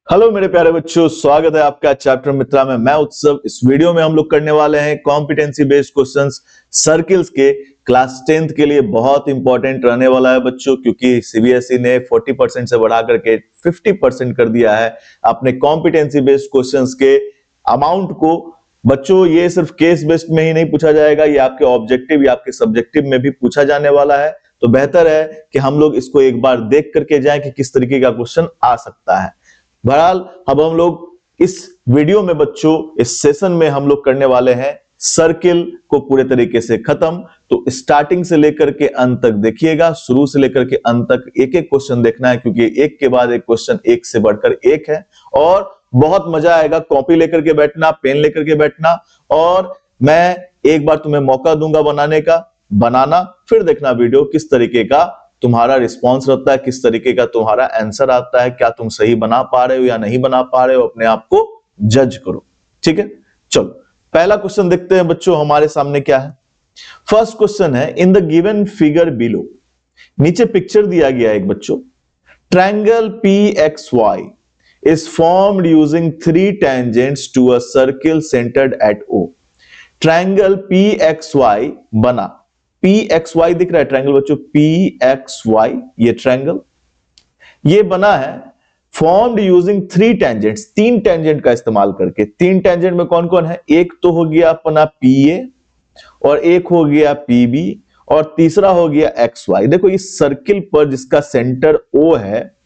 Hello मेरे प्यारे बच्चों, स्वागत है आपका चैप्टर मित्रा में। मैं उत्सव। इस वीडियो में हम लोग करने वाले हैं कॉम्पिटेंसी बेस्ड क्वेश्चंस सर्किल्स के। क्लास 10th के लिए बहुत इंपॉर्टेंट रहने वाला है बच्चों, क्योंकि सीबीएसई ने 40% से बढ़ा करके 50% कर दिया है अपने कॉम्पिटेंसी बेस्ड क्वेश्चंस के अमाउंट को। बच्चों, ये सिर्फ केस बेस्ड में ही नहीं पूछा जाएगा, ये आपके ऑब्जेक्टिव या आपके सब्जेक्टिव में भी पूछा जाने वाला है। तो बेहतर है कि हम लोग इसको एक बार देख करके जाएं कि किस तरीके का क्वेश्चन आ सकता है। बहरहाल अब हम लोग इस वीडियो में बच्चों, इस सेशन में हम लोग करने वाले हैं सर्किल को पूरे तरीके से खत्म। तो स्टार्टिंग से लेकर के अंत तक देखिएगा, शुरू से लेकर के अंत तक एक एक क्वेश्चन देखना है, क्योंकि एक के बाद एक क्वेश्चन एक से बढ़कर एक है और बहुत मजा आएगा। कॉपी लेकर के बैठना, पेन लेकर के बैठना, और मैं एक बार तुम्हें मौका दूंगा बनाने का, बनाना, फिर देखना वीडियो किस तरीके का तुम्हारा रिस्पॉन्स रहता है, किस तरीके का तुम्हारा आंसर आता है, क्या तुम सही बना पा रहे हो या नहीं बना पा रहे हो, अपने आप को जज करो। ठीक है, चलो पहला क्वेश्चन देखते हैं बच्चों हमारे सामने क्या है। फर्स्ट क्वेश्चन है, in the given figure below, नीचे पिक्चर दिया गया है एक बच्चों, triangle PXY is formed using 3 tangents to a circle centered at O। Triangle PXY बना, PXY दिख रहा है ट्रायंगल बच्चों, PXY ये ट्रायंगल ये बना है फॉर्म्ड यूजिंग 3 टेंजेंट्स, 3 टेंजेंट का इस्तेमाल करके। 3 टेंजेंट में कौन कौन है? एक तो हो गया अपना PA, और एक हो गया PB, और तीसरा हो गया XY। देखो इस सर्किल पर जिसका सेंटर O है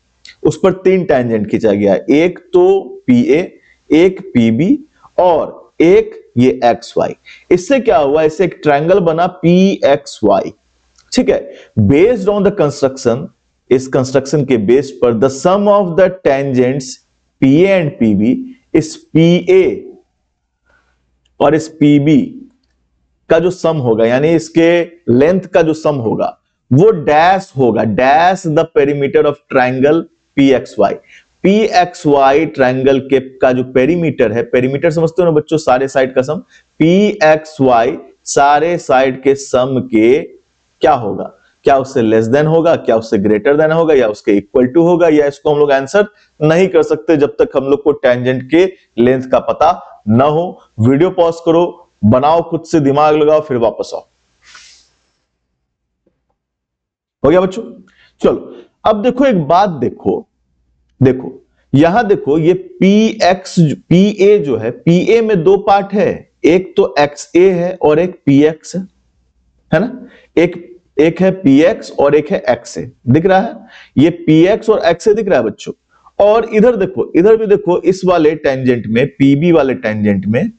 उस पर 3 टेंजेंट खींचा गया है, एक तो PA, एक PB और एक ये XY। इससे क्या हुआ? इससे एक ट्रायंगल बना PXY। ठीक है, बेस्ड ऑन द कंस्ट्रक्शन, इस कंस्ट्रक्शन के बेस पर the sum of the tangents PA and PB, इस PA और इस PB का जो सम होगा, यानी इसके लेंथ का जो सम होगा वो डैश होगा, dash the perimeter of triangle PXY। PXY triangle के का जो पेरीमीटर है, पेरीमीटर समझते हो ना बच्चों, सारे साइड का सम, PXY सारे साइड के सम के क्या होगा? क्या उससे लेस देन होगा, क्या उससे ग्रेटर देन होगा, या उसके इक्वल टू होगा? या इसको हम लोग आंसर नहीं कर सकते जब तक हम लोग को टेंजेंट के लेंथ का पता ना हो। वीडियो पॉज करो, बनाओ, खुद से दिमाग लगाओ, फिर वापस आओ। हो गया बच्चों? चलो अब देखो एक बात, देखो यहां देखो, ये PA जो है, PA में 2 पार्ट है, एक तो XA है और एक PX है ना। एक है PX और एक है XA, दिख रहा है? ये PX और XA दिख रहा है बच्चों। और इधर देखो, इधर भी देखो, इस वाले टेंजेंट में, PB वाले टेंजेंट में,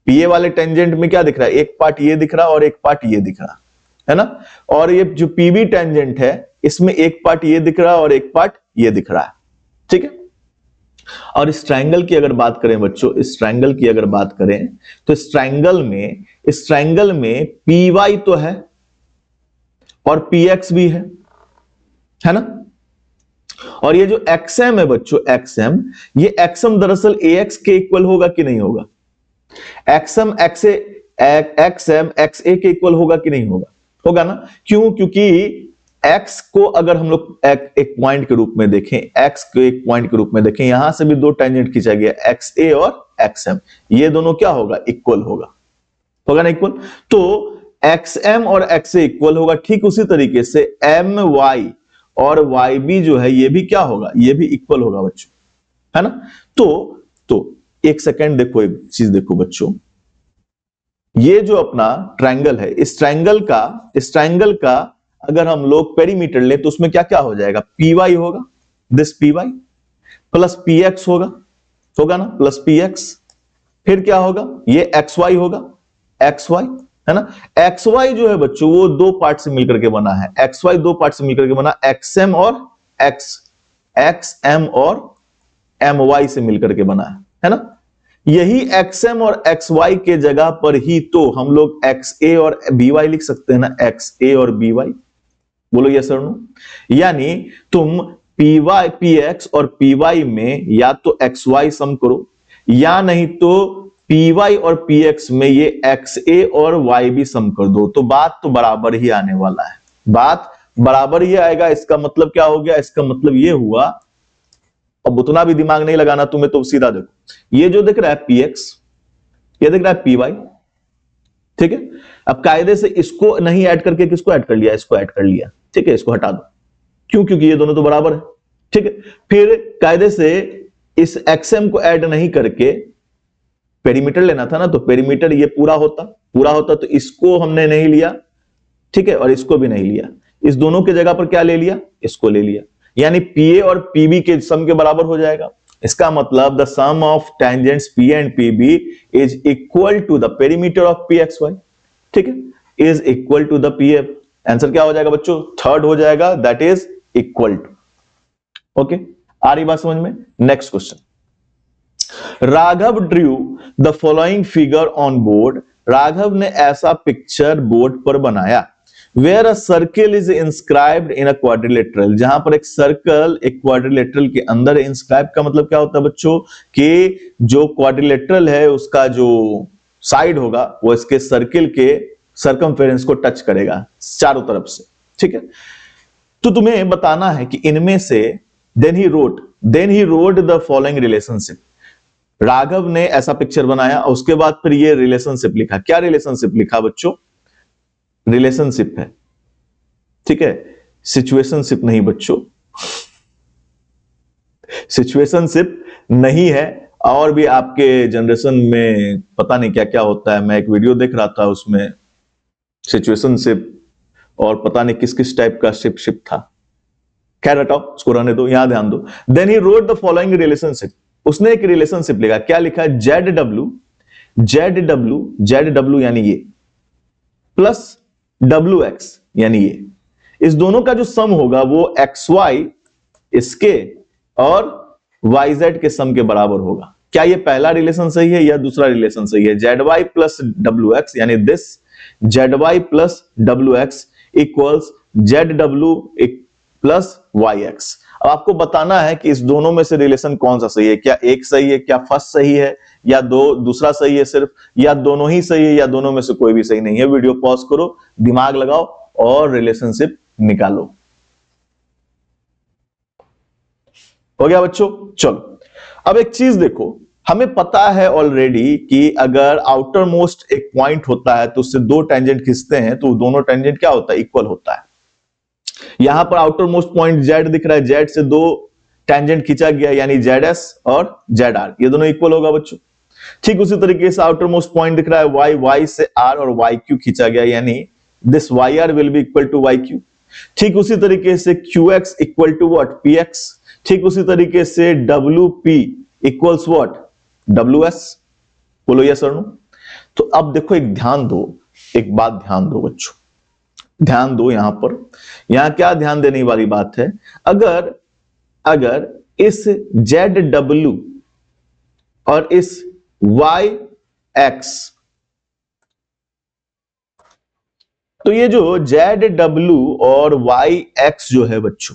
PA वाले टेंजेंट में क्या दिख रहा है? एक पार्ट ये दिख रहा है और एक पार्ट ये दिख रहा है ना। और ये जो PB टेंजेंट है इसमें एक पार्ट ये दिख रहा है और एक पार्ट ये दिख रहा है। ठीक है, और इस ट्रायंगल की अगर बात करें बच्चों, इस ट्रायंगल की अगर बात करें तो इस ट्रायंगल में PY तो है और PX भी है ना। और ये जो XM है बच्चों, XM, ये XM दरअसल AX के इक्वल होगा कि नहीं होगा? XM XA के इक्वल होगा कि नहीं होगा? होगा ना। क्यों? क्योंकि X को अगर हम लोग एक पॉइंट के रूप में देखें, X को एक पॉइंट के रूप में देखें, यहां से भी 2 टेंजेंट खींचा गया, XA और XM, ये दोनों क्या होगा? इक्वल होगा ना, इक्वल। तो XM और XA इक्वल होगा। ठीक उसी तरीके से MY और YB जो है ये भी क्या होगा? ये भी इक्वल होगा बच्चों, है ना। तो एक सेकेंड देखो, एक चीज देखो बच्चों, ये जो अपना ट्रायंगल है, इस ट्रायंगल का अगर हम लोग पेरीमीटर ले तो उसमें क्या क्या हो जाएगा? PY होगा, दिस PY प्लस PX होगा ना, प्लस PX, फिर क्या होगा? ये XY होगा, XY है ना। XY जो है बच्चों वो 2 पार्ट से मिलकर के बना है, XY 2 पार्ट से मिलकर के बना, XM और MY से मिलकर के बना है ना। यही XM और XY के जगह पर ही तो हम लोग XA और BY लिख सकते हैं ना, XA और BY। बोलो यस और नो। यानी तुम PX और PY में या तो XY सम करो, या नहीं तो PY और PX में ये XA और YB सम कर दो, तो बात तो बराबर ही आने वाला है, बात बराबर ही आएगा। इसका मतलब क्या हो गया? इसका मतलब ये हुआ अब उतना भी दिमाग नहीं लगाना तुम्हें, तो सीधा देखो ये जो दिख रहा है px, ये दिख रहा है py, ठीक है। अब कायदे से इसको नहीं ऐड करके किसको ऐड कर लिया, इसको ऐड कर लिया, ठीक है। इसको हटा दो, क्यों, क्योंकि ये दोनों तो बराबर है, ठीक है। फिर कायदे से इस xm को ऐड नहीं करके पेरीमीटर लेना था ना, तो पेरीमीटर ये पूरा होता तो इसको हमने नहीं लिया, ठीक है, और इसको भी नहीं लिया। इस दोनों के जगह पर क्या ले लिया, इसको ले लिया, यानी PA और PB के सम के बराबर हो जाएगा। इसका मतलब the sum of tangents PA and PB is equal to the perimeter of PXY, ठीक है, is equal to the PA। आंसर क्या हो जाएगा बच्चों, थर्ड हो जाएगा, that is equal to. Okay, आ रही बात समझ में। Next question, Raghav drew the following figure on board. Raghav ने ऐसा पिक्चर बोर्ड पर बनाया where a circle is inscribed in a quadrilateral, जहां पर एक सर्कल एक क्वाड्रिलेटरल के अंदर। इंस्क्राइब का मतलब क्या होता है बच्चों, कि जो क्वाड्रिलेटरल है उसका जो साइड होगा वो इसके सर्किल के सर्कमफेरेंस को टच करेगा चारों तरफ से, ठीक है। तो तुम्हें बताना है कि इनमें से then he wrote the following relationship. Raghav ने ऐसा पिक्चर बनाया, उसके बाद फिर ये रिलेशनशिप लिखा। क्या रिलेशनशिप लिखा बच्चों, रिलेशनशिप है, ठीक है, सिचुएशनशिप नहीं बच्चों, सिचुएशनशिप नहीं है। और भी आपके जनरेशन में पता नहीं क्या क्या होता है। मैं एक वीडियो देख रहा था, उसमें सिचुएशनशिप और पता नहीं किस किस टाइप का शिप था। खैर हटाओ, उसको रहने दो, यहां ध्यान दो। Then he wrote the following relationship, उसने एक रिलेशनशिप लिखा। क्या लिखा, जेड डब्ल्यू यानी ये, प्लस WX यानी ये, इस दोनों का जो सम होगा वो XY इसके और YZ के सम के बराबर होगा। क्या ये पहला रिलेशन सही है या दूसरा रिलेशन सही है, ZY प्लस WX, यानी this ZY plus WX equals ZW plus YX। अब आपको बताना है कि इस दोनों में से रिलेशन कौन सा सही है, क्या एक सही है, क्या फर्स्ट सही है, या दूसरा सही है सिर्फ, या दोनों ही सही है, या दोनों में से कोई भी सही नहीं है। वीडियो पॉज करो, दिमाग लगाओ और रिलेशनशिप निकालो। हो गया बच्चों, चलो अब एक चीज देखो, हमें पता है ऑलरेडी कि अगर आउटर मोस्ट एक पॉइंट होता है तो उससे दो टेंजेंट खींचते हैं तो दोनों टेंजेंट क्या होता है, इक्वल होता है। यहां पर आउटर मोस्ट पॉइंट Z दिख रहा है, Z से दो टेंजेंट खींचा गया, यानी ZS और ZR, ये दोनों इक्वल होगा बच्चों। ठीक उसी तरीके से आउटर मोस्ट पॉइंट दिख रहा है Y से R और YQ खींचा गया, यानी this YR will be equal to YQ। ठीक उसी तरीके से QX equal to what, PX। ठीक उसी तरीके से WP इक्वल्स व्हाट, WS। बोलो यस और नो। तो अब देखो, एक बात ध्यान दो बच्चों, ध्यान दो यहां पर। यहां क्या ध्यान देने वाली बात है, अगर इस ZW और इस YX, तो ये जो ZW और YX जो है बच्चों,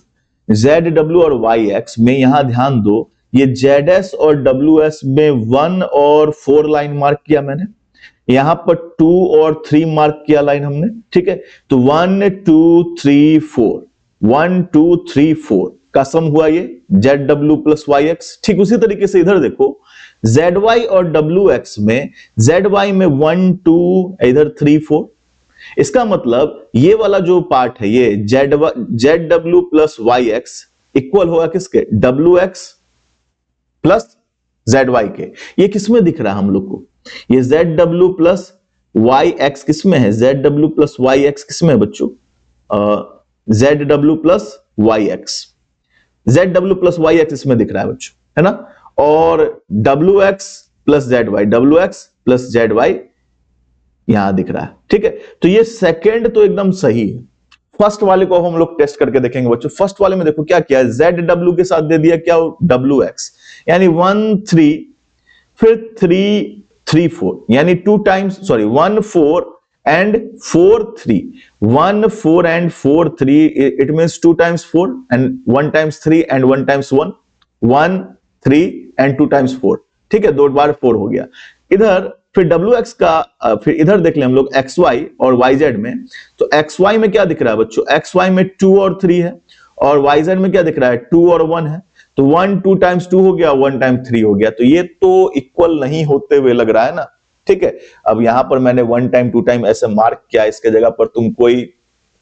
ZW और YX में यहां ध्यान दो, ये ZS और WS में 1 और 4 लाइन मार्क किया मैंने, यहां पर 2 और 3 मार्क किया लाइन हमने, ठीक है। तो 1 2 3 4, 1 2 3 4 का सम हुआ ये ZW प्लस YX। ठीक उसी तरीके से इधर देखो, ZY और WX में, ZY में 1 2 इधर 3 4। इसका मतलब ये वाला जो पार्ट है, ये ZW प्लस YX इक्वल होगा किसके, WX प्लस ZY के। ये किसमें दिख रहा है हम लोग को, ये ZW प्लस YX किसमें है, ZW प्लस YX किसमें है बच्चों, ZW plus YX, ZW plus YX इसमें दिख रहा है बच्चों, है ना। और WX plus ZY, WX plus ZY यहां दिख रहा है, ठीक है। तो ये सेकंड तो एकदम सही है। फर्स्ट वाले को हम लोग टेस्ट करके देखेंगे बच्चों। फर्स्ट वाले में देखो क्या किया, ZW के साथ दे दिया क्या, WX, यानी 1 3 फिर 3 3 4, यानी 2 times, sorry 1 4 and 4 3, 1 4 and 4 3, it means 2 times 4 and 1 times 3 and 1 times 1, 1 3 and 2 times 4, ठीक है, 2 बार 4 हो गया। इधर फिर WX का, फिर इधर देख ले हम लोग XY और YZ में। तो XY में क्या दिख रहा है बच्चों, XY में 2 और 3 है, और YZ में क्या दिख रहा है, 2 और 1 है। तो 1 2 टाइम्स 2 हो गया, 1 टाइम 3 हो गया, तो ये तो इक्वल नहीं होते हुए लग रहा है ना। ठीक है, अब यहां पर मैंने 1 टाइम 2 टाइम ऐसे मार्क किया, इसके जगह पर तुम कोई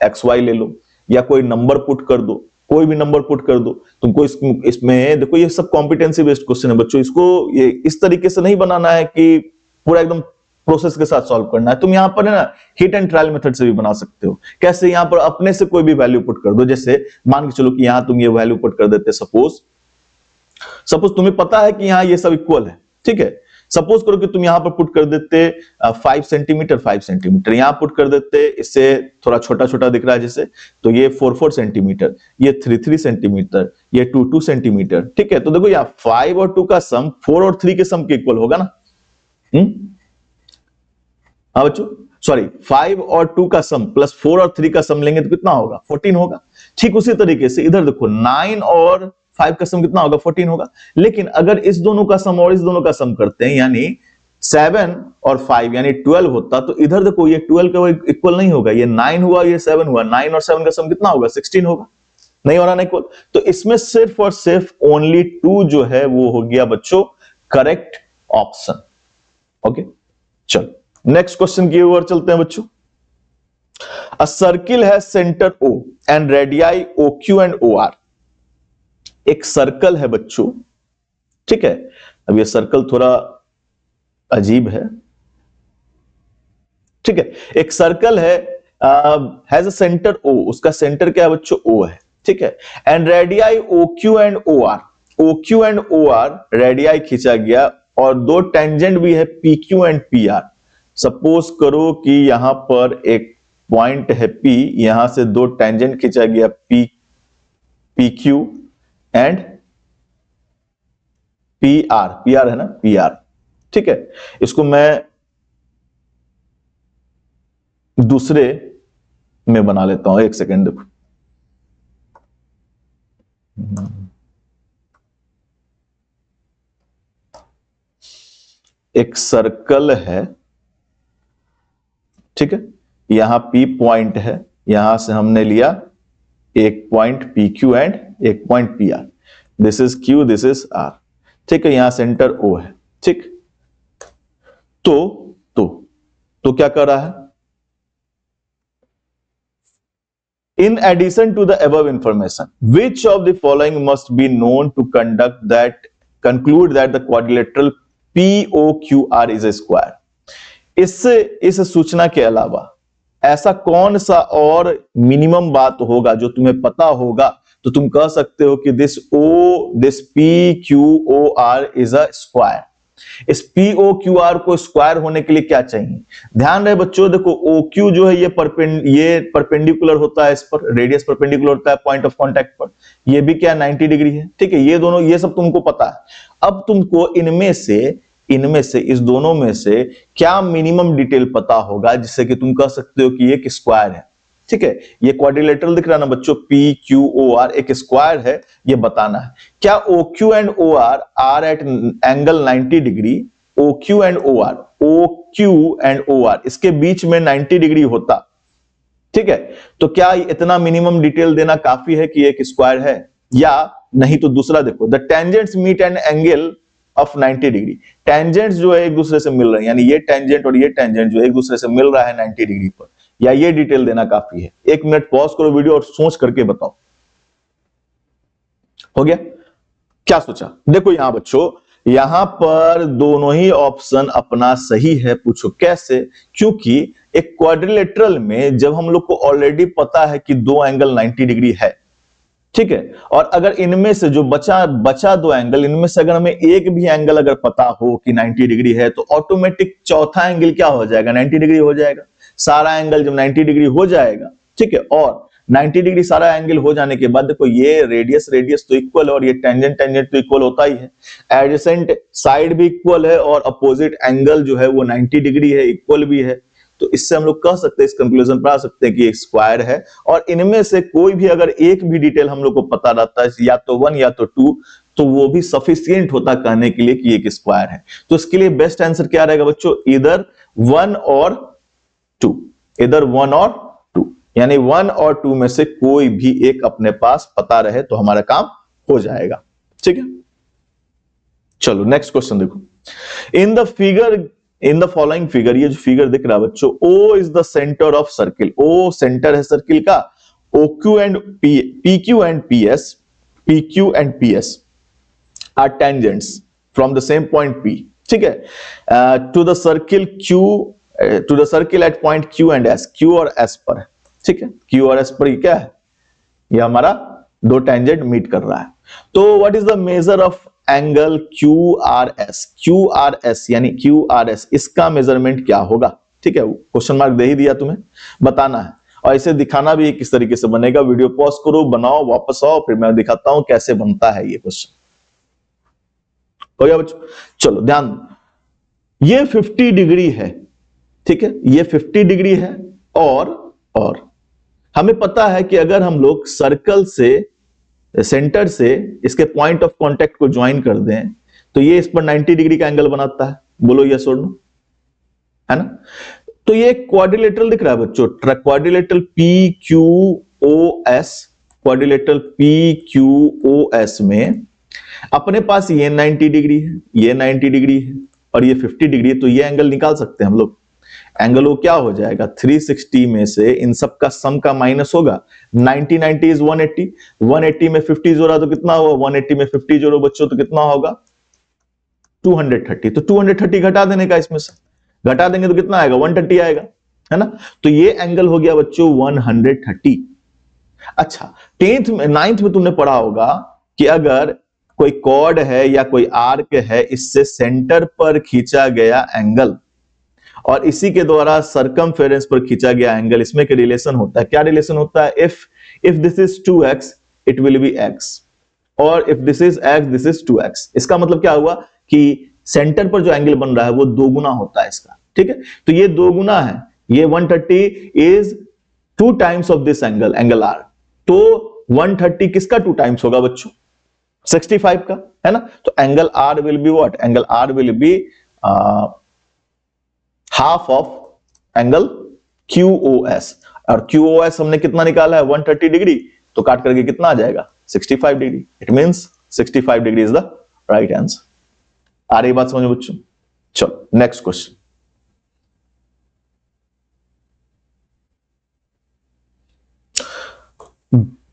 XY ले लो या कोई नंबर पुट कर दो, कोई भी नंबर पुट कर दो तुमको। इसमें देखो, ये सब कॉम्पिटेंसी बेस्ड क्वेश्चन है बच्चों, इसको ये इस तरीके से नहीं बनाना है कि पूरा एकदम प्रोसेस के साथ सॉल्व करना है। तुम यहां पर है ना हिट एंड ट्रायल मेथड से भी बना सकते हो। कैसे? यहां पर अपने से कोई भी वैल्यू पुट कर दो, जैसे मान के चलो कि यहां तुम ये वैल्यू पुट कर देते, सपोज तुम्हें पता है कि यहां ये सब इक्वल है। ठीक है, सपोज करो कि तुम यहां पर पुट कर देते 5 सेंटीमीटर 5 सेंटीमीटर, यहां पुट कर देते, इससे थोड़ा छोटा छोटा दिख रहा है जैसे, तो ये 4 सेंटीमीटर, ये 3 सेंटीमीटर, ये 2 सेंटीमीटर। ठीक है, तो देखो यहाँ 5 और 2 का सम 4 और 3 के सम के इक्वल होगा ना। हाँ बच्चों, सॉरी, 5 और 2 का सम प्लस 4 और 3 का सम लेंगे तो कितना होगा? 14 होगा। ठीक उसी तरीके से इधर देखो 9 और 5 का सम कितना होगा? 14 होगा। लेकिन अगर इस दोनों का सम और इस दोनों का सम करते हैं, यानी 7 और 5 यानी 12 होता, तो इधर देखो ये 12 का इक्वल नहीं होगा, ये 9 हुआ, ये 7 हुआ, 9 और 7 का सम कितना होगा? 16 होगा। नहीं हो रहा ना इक्वल, तो इसमें सिर्फ और सिर्फ ओनली 2 जो है वो हो गया बच्चों करेक्ट ऑप्शन। ओके, चलो नेक्स्ट क्वेश्चन की ओर चलते हैं बच्चों। अ सर्किल है centre O and radii OQ and OR। एक सर्कल है बच्चों, ठीक है, अब ये सर्कल थोड़ा अजीब है। ठीक है, एक सर्कल है, हैज अ सेंटर O, उसका सेंटर क्या है बच्चों? O है। ठीक है, and radii OQ and OR, OQ and OR radii खींचा गया, और दो टेंजेंट भी है PQ एंड PR। सपोज करो कि यहां पर एक पॉइंट है P, यहां से दो टेंजेंट खींचा गया PQ एंड PR है ना, PR। ठीक है, इसको मैं दूसरे में बना लेता हूं, एक सेकेंड देखो। एक सर्कल है, ठीक है, यहां P पॉइंट है, यहां से हमने लिया एक पॉइंट PQ एंड एक point PR। This is Q, this is R। ठीक है, यहां सेंटर O है। ठीक, तो क्या कर रहा है? In addition to the above information, which of the following must be known to conclude that the quadrilateral POQR is a square? इस सूचना के अलावा ऐसा कौन सा और मिनिमम बात होगा जो तुम्हें पता होगा, तो तुम कह सकते हो कि this PQOR is a square. इस POQR को स्क्वायर होने के लिए क्या चाहिए? ध्यान रहे बच्चों, देखो OQ जो है ये परपेंडिकुलर होता है, इस पर रेडियस परपेंडिकुलर होता है पॉइंट ऑफ कांटेक्ट पर, ये भी क्या 90 डिग्री है। ठीक है, ये दोनों, ये सब तुमको पता है। अब तुमको इनमें से इस दोनों में से क्या मिनिमम डिटेल पता होगा जिससे कि तुम कह सकते हो कि ये एक स्क्वायर है। ठीक है, ये क्वाड्रिलेटरल दिख रहा है ना बच्चों, PQOR एक स्क्वायर है, ये बताना है। क्या OQ and OR are at angle 90 degree? OQ and OR इसके बीच में 90 डिग्री होता। ठीक है, तो क्या इतना मिनिमम डिटेल देना काफी है कि एक स्क्वायर है या नहीं? तो दूसरा देखो, the tangents meet an angle of 90 degree. Tangents जो है एक दूसरे से मिल रहे हैं, यानी ये टेंजेंट और ये टेंजेंट जो एक दूसरे से मिल रहा है 90 डिग्री पर, या ये डिटेल देना काफी है? 1 मिनट पॉज करो वीडियो और सोच करके बताओ। हो गया? क्या सोचा? देखो यहां बच्चों, यहां पर दोनों ही ऑप्शन अपना सही है। पूछो कैसे? क्योंकि एक क्वाड्रिलेटरल में जब हम लोग को ऑलरेडी पता है कि दो एंगल 90 डिग्री है, ठीक है, और अगर इनमें से जो बचा दो एंगल, इनमें से अगर हमें एक भी एंगल अगर पता हो कि 90 डिग्री है, तो ऑटोमेटिक चौथा एंगल क्या हो जाएगा? 90 डिग्री हो जाएगा। सारा एंगल जब 90 डिग्री हो जाएगा, ठीक है, और 90 डिग्री सारा एंगल हो जाने के बाद देखो ये रेडियस तो इक्वल है और ये टेंजेंट तो इक्वल होता ही है। एडजेसेंट साइड भी इक्वल है और अपोजिट एंगल जो है वो 90 डिग्री है, इक्वल भी है। तो इससे हम लोग कह सकते हैं, इस कंक्लूजन पर आ सकते हैं कि एक स्क्वायर है। और इनमें से कोई भी अगर एक भी डिटेल हम लोग को पता रहता है, या तो 1 या तो 2, तो वो भी सफिशिएंट होता कहने के लिए कि एक स्क्वायर है। तो इसके लिए बेस्ट आंसर क्या रहेगा बच्चों? इधर 1 और 2, इधर 1 और 2, यानी 1 और 2 में से कोई भी एक अपने पास पता रहे तो हमारा काम हो जाएगा। ठीक है, चलो नेक्स्ट क्वेश्चन देखो। इन द फॉलोइंग फिगर, ये जो फिगर दिख रहा है बच्चों, O is the centre of circle, O centre है सर्किल का, OQ and PQ and PS are tangents from the same point P, ठीक है, to the circle at point Q and S, Q और S पर, ठीक है, Q और S पर ये क्या है, ये हमारा दो टेंजेंट मीट कर रहा है। तो what is the measure of angle QRS यानी QRS, इसका मेजरमेंट क्या होगा, ठीक है, क्वेश्चन मार्क दे ही दिया, तुम्हें बताना है और इसे दिखाना भी किस तरीके से बनेगा। वीडियो पॉज करो, बनाओ, वापस आओ, फिर मैं दिखाता हूं कैसे बनता है ये क्वेश्चन। हो गया बच्चों, चलो ध्यान दो, ये 50 डिग्री है, ठीक है, ये 50 डिग्री है और हमें पता है कि अगर हम लोग सर्कल से, सेंटर से इसके पॉइंट ऑफ कांटेक्ट को ज्वाइन कर दें तो ये इस पर 90 डिग्री का एंगल बनाता है, बोलो यस और नो, है ना। तो ये क्वाड्रिलेटरल दिख रहा है बच्चों, क्वाड्रिलेटरल PQOS, क्वाड्रिलेटरल PQOS में अपने पास ये 90 डिग्री है, ये 90 डिग्री है और ये 50 डिग्री है, तो ये एंगल निकाल सकते हैं हम लोग। एंगल वो क्या हो जाएगा, 360 में से इन सब का सम का माइनस होगा, 90 इज 180, 180 में 50 जोड़ा तो कितना हुआ, 180 में 50 जोड़ो बच्चों तो कितना होगा 230, तो 230 घटा देने का, इसमें से घटा देंगे तो कितना आएगा 130 आएगा, है ना। तो ये एंगल हो गया बच्चों 130। अच्छा, 9th में तुमने पढ़ा होगा कि अगर कोई कॉर्ड है या कोई आर्क है, इससे सेंटर पर खींचा गया एंगल और इसी के द्वारा सरकमफेरेंस पर खींचा गया एंगल, इसमें क्या रिलेशन होता है, क्या रिलेशन होता है, if this is 2x it will be x और if this is x this is 2x। इसका मतलब क्या हुआ कि सेंटर पर जो एंगल बन रहा है वो दो गुना होता है इसका, ठीक है, तो ये दो गुना है, ये 130 is 2 times of this angle, angle R, तो 130 किसका 2 टाइम्स होगा बच्चों, 65 का, है ना। तो angle R will be what, angle R will be half of angle QOS, और QOS हमने कितना निकाला है 130 डिग्री, तो काट करके कितना आ जाएगा 65 degree, it means 65 degree is the right answer. आ रही बात समझो बच्चों, चलो next question.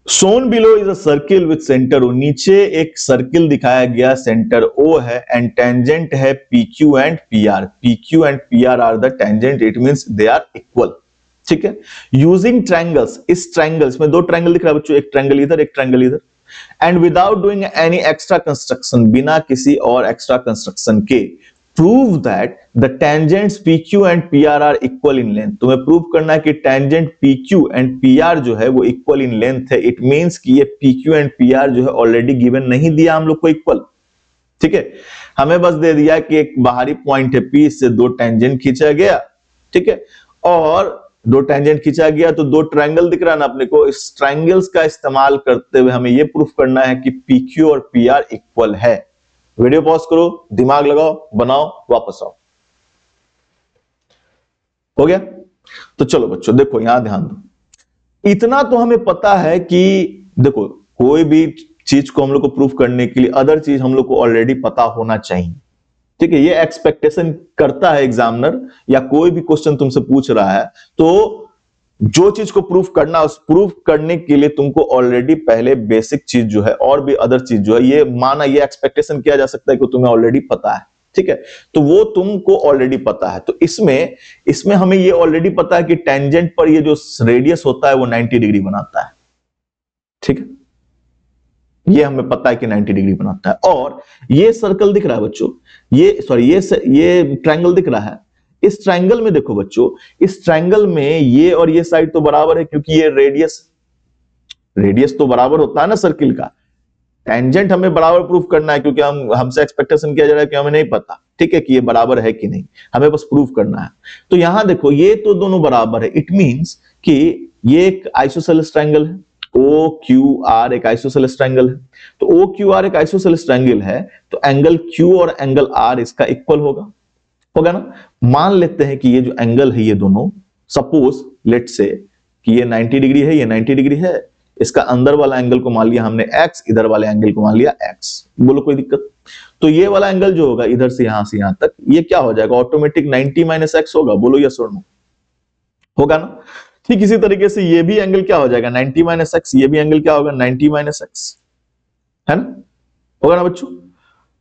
shown below is a circle with center O, नीचे एक सर्किल दिखाया गया, सेंटर O है एंड टेंजेंट है PQ and PR, PQ and PR are the tangent, it means they are equal, ठीक है। यूजिंग ट्रायंगल्स, इस triangles में दो ट्रायंगल दिख रहा है बच्चों, एक ट्रायंगल इधर एक ट्रायंगल इधर, and without doing any extra construction, बिना किसी और एक्स्ट्रा कंस्ट्रक्शन के, prove that the tangents PQ and PR are equal in length, तुम्हें प्रूव करना है कि टेंजेंट PQ and PR जो है वो इक्वल इन लेंथ है, इट मींस कि ये PQ and PR जो है ऑलरेडी गिवन नहीं दिया हम लोग को इक्वल, ठीक है, हमें बस दे दिया कि एक बाहरी पॉइंट है P, से दो टेंजेंट खींचा गया, ठीक है, और दो टेंजेंट खींचा गया तो दो ट्रायंगल दिख रहा है ना अपने को, इस ट्रायंगल्स का इस्तेमाल करते हुए हमें ये प्रूफ करना है कि PQ और PR इक्वल है। वीडियो पॉज करो, दिमाग लगाओ, बनाओ, वापस आओ। हो गया, तो चलो बच्चों देखो यहां ध्यान दो, इतना तो हमें पता है कि देखो कोई भी चीज को हम लोग को प्रूफ करने के लिए अदर चीज हम लोग को ऑलरेडी पता होना चाहिए, ठीक है, ये एक्सपेक्टेशन करता है एग्जामिनर, या कोई भी क्वेश्चन तुमसे पूछ रहा है तो जो चीज को प्रूफ करना, उस प्रूफ करने के लिए तुमको ऑलरेडी पहले बेसिक चीज जो है और भी अदर चीज जो है, ये माना, ये एक्सपेक्टेशन किया जा सकता है कि तुम्हें ऑलरेडी पता है, ठीक है, तो वो तुमको ऑलरेडी पता है। तो इसमें हमें ये ऑलरेडी पता है कि टेंजेंट पर ये जो रेडियस होता है वो 90 डिग्री बनाता है, ठीक है, ये हमें पता है कि 90 डिग्री बनाता है। और ये सर्कल दिख रहा है बच्चों, ये ट्रायंगल दिख रहा है, इस ट्रायंगल में देखो बच्चों, इस ट्रायंगल में ये और ये साइड तो बराबर है, क्योंकि ये रेडियस तो बराबर होता है ना सर्किल का, टेंजेंट हमें बराबर प्रूफ करना है, क्योंकि हमसे एक्सपेक्टेशन किया जा रहा है कि हमें नहीं पता, ठीक है, कि ये बराबर है कि नहीं, हमें बस प्रूफ करना है। तो यहां देखो ये तो दोनों बराबर है, इट मींस कि ये एक आइसोसेलेस ट्रायंगल है, OQR एक आइसोसेलेस ट्रायंगल है, तो OQR एक आइसोसेलेस ट्रायंगल है, तो एंगल Q और एंगल R इसका इक्वल होगा ना। मान लेते हैं कि ये जो एंगल है ये दोनों, सपोज लेट से कि ये 90 डिग्री है, ये 90 डिग्री है, इसका अंदर वाला एंगल को मान लिया हमने x, इधर वाले एंगल को मान लिया x। बोलो कोई दिक्कत? तो ये वाला एंगल जो होगा इधर से यहां तक, ये क्या हो जाएगा? ऑटोमेटिक 90 माइनस एक्स होगा। बोलो यस और नो? होगा ना? ठीक इसी तरीके से ये भी एंगल क्या हो जाएगा? 90 माइनस एक्स। ये भी एंगल क्या होगा? 90 माइनस एक्स, है ना? होगा ना बच्चों?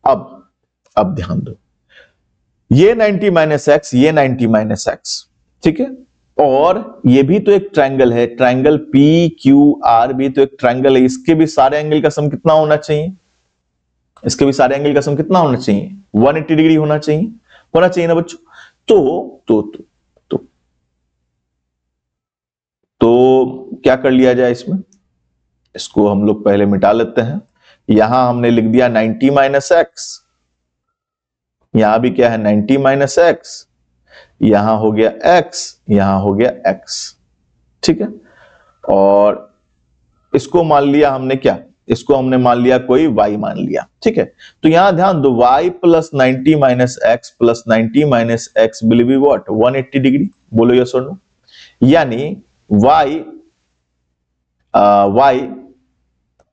अब ध्यान दो, ये 90 माइनस एक्स, ये 90 माइनस एक्स, ठीक है। और ये भी तो एक ट्रायंगल है, ट्रायंगल पी क्यू आर भी तो एक ट्रायंगल है। इसके भी सारे एंगल का सम कितना होना चाहिए? इसके भी सारे एंगल का सम कितना होना चाहिए? 180 डिग्री होना चाहिए ना बच्चों? तो क्या कर लिया जाए इसमें? इसको हम लोग पहले मिटा लेते हैं। यहां हमने लिख दिया 90 माइनस एक्स, यहां भी क्या है? 90 माइनस एक्स, यहां हो गया x, यहां हो गया x, ठीक है। और इसको मान लिया हमने क्या? इसको हमने मान लिया कोई y मान लिया, ठीक है। तो यहां ध्यान दो, y plus 90 minus x plus 90 minus x will be what? 180 degree. बोलो यस और नो? यानी y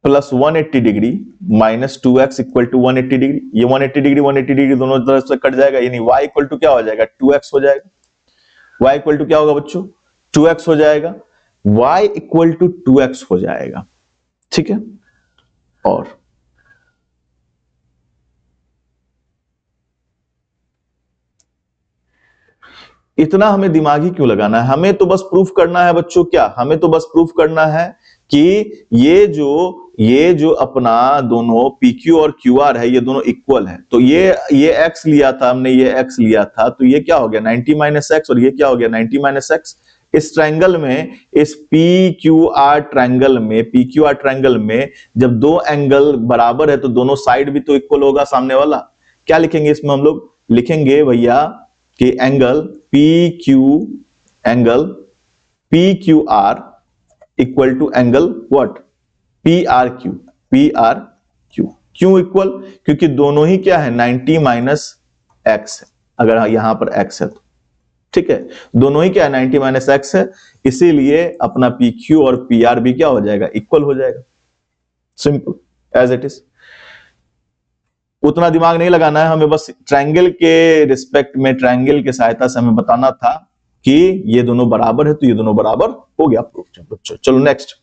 plus 180 degree minus 2x equal to 180 degree. ये 180 डिग्री दोनों तरफ से कट जाएगा, यानी y इक्वल टू क्या हो जाएगा? 2x हो जाएगा। y इक्वल टू क्या होगा बच्चों? 2x हो जाएगा। y इक्वल टू 2x हो जाएगा, ठीक है। और इतना हमें दिमागी क्यों लगाना है? हमें तो बस प्रूफ करना है बच्चों। क्या? हमें तो बस प्रूफ करना है कि ये जो अपना दोनों PQ और QR है, ये दोनों इक्वल है। तो ये x लिया था हमने, ये x लिया था, तो ये क्या हो गया? 90 माइनस एक्स, और ये क्या हो गया? 90 माइनस एक्स। इस ट्रायंगल में, इस PQR ट्रायंगल में जब दो एंगल बराबर है तो दोनों साइड भी तो इक्वल होगा सामने वाला। क्या लिखेंगे इसमें हम लोग? लिखेंगे भैया कि angle PQR equal to angle what? PRQ। क्यों इक्वल? क्योंकि दोनों ही क्या है? 90 माइनस एक्स है, अगर यहां पर x है तो, ठीक है। दोनों ही क्या है? 90 माइनस एक्स है, इसीलिए अपना PQ और PR भी क्या हो जाएगा? इक्वल हो जाएगा। Simple as it is. उतना दिमाग नहीं लगाना है हमें, बस ट्रायंगल के रिस्पेक्ट में, ट्रायंगल की सहायता से हमें बताना था कि ये दोनों बराबर है, तो ये दोनों बराबर हो गया प्रूफ। चलो next.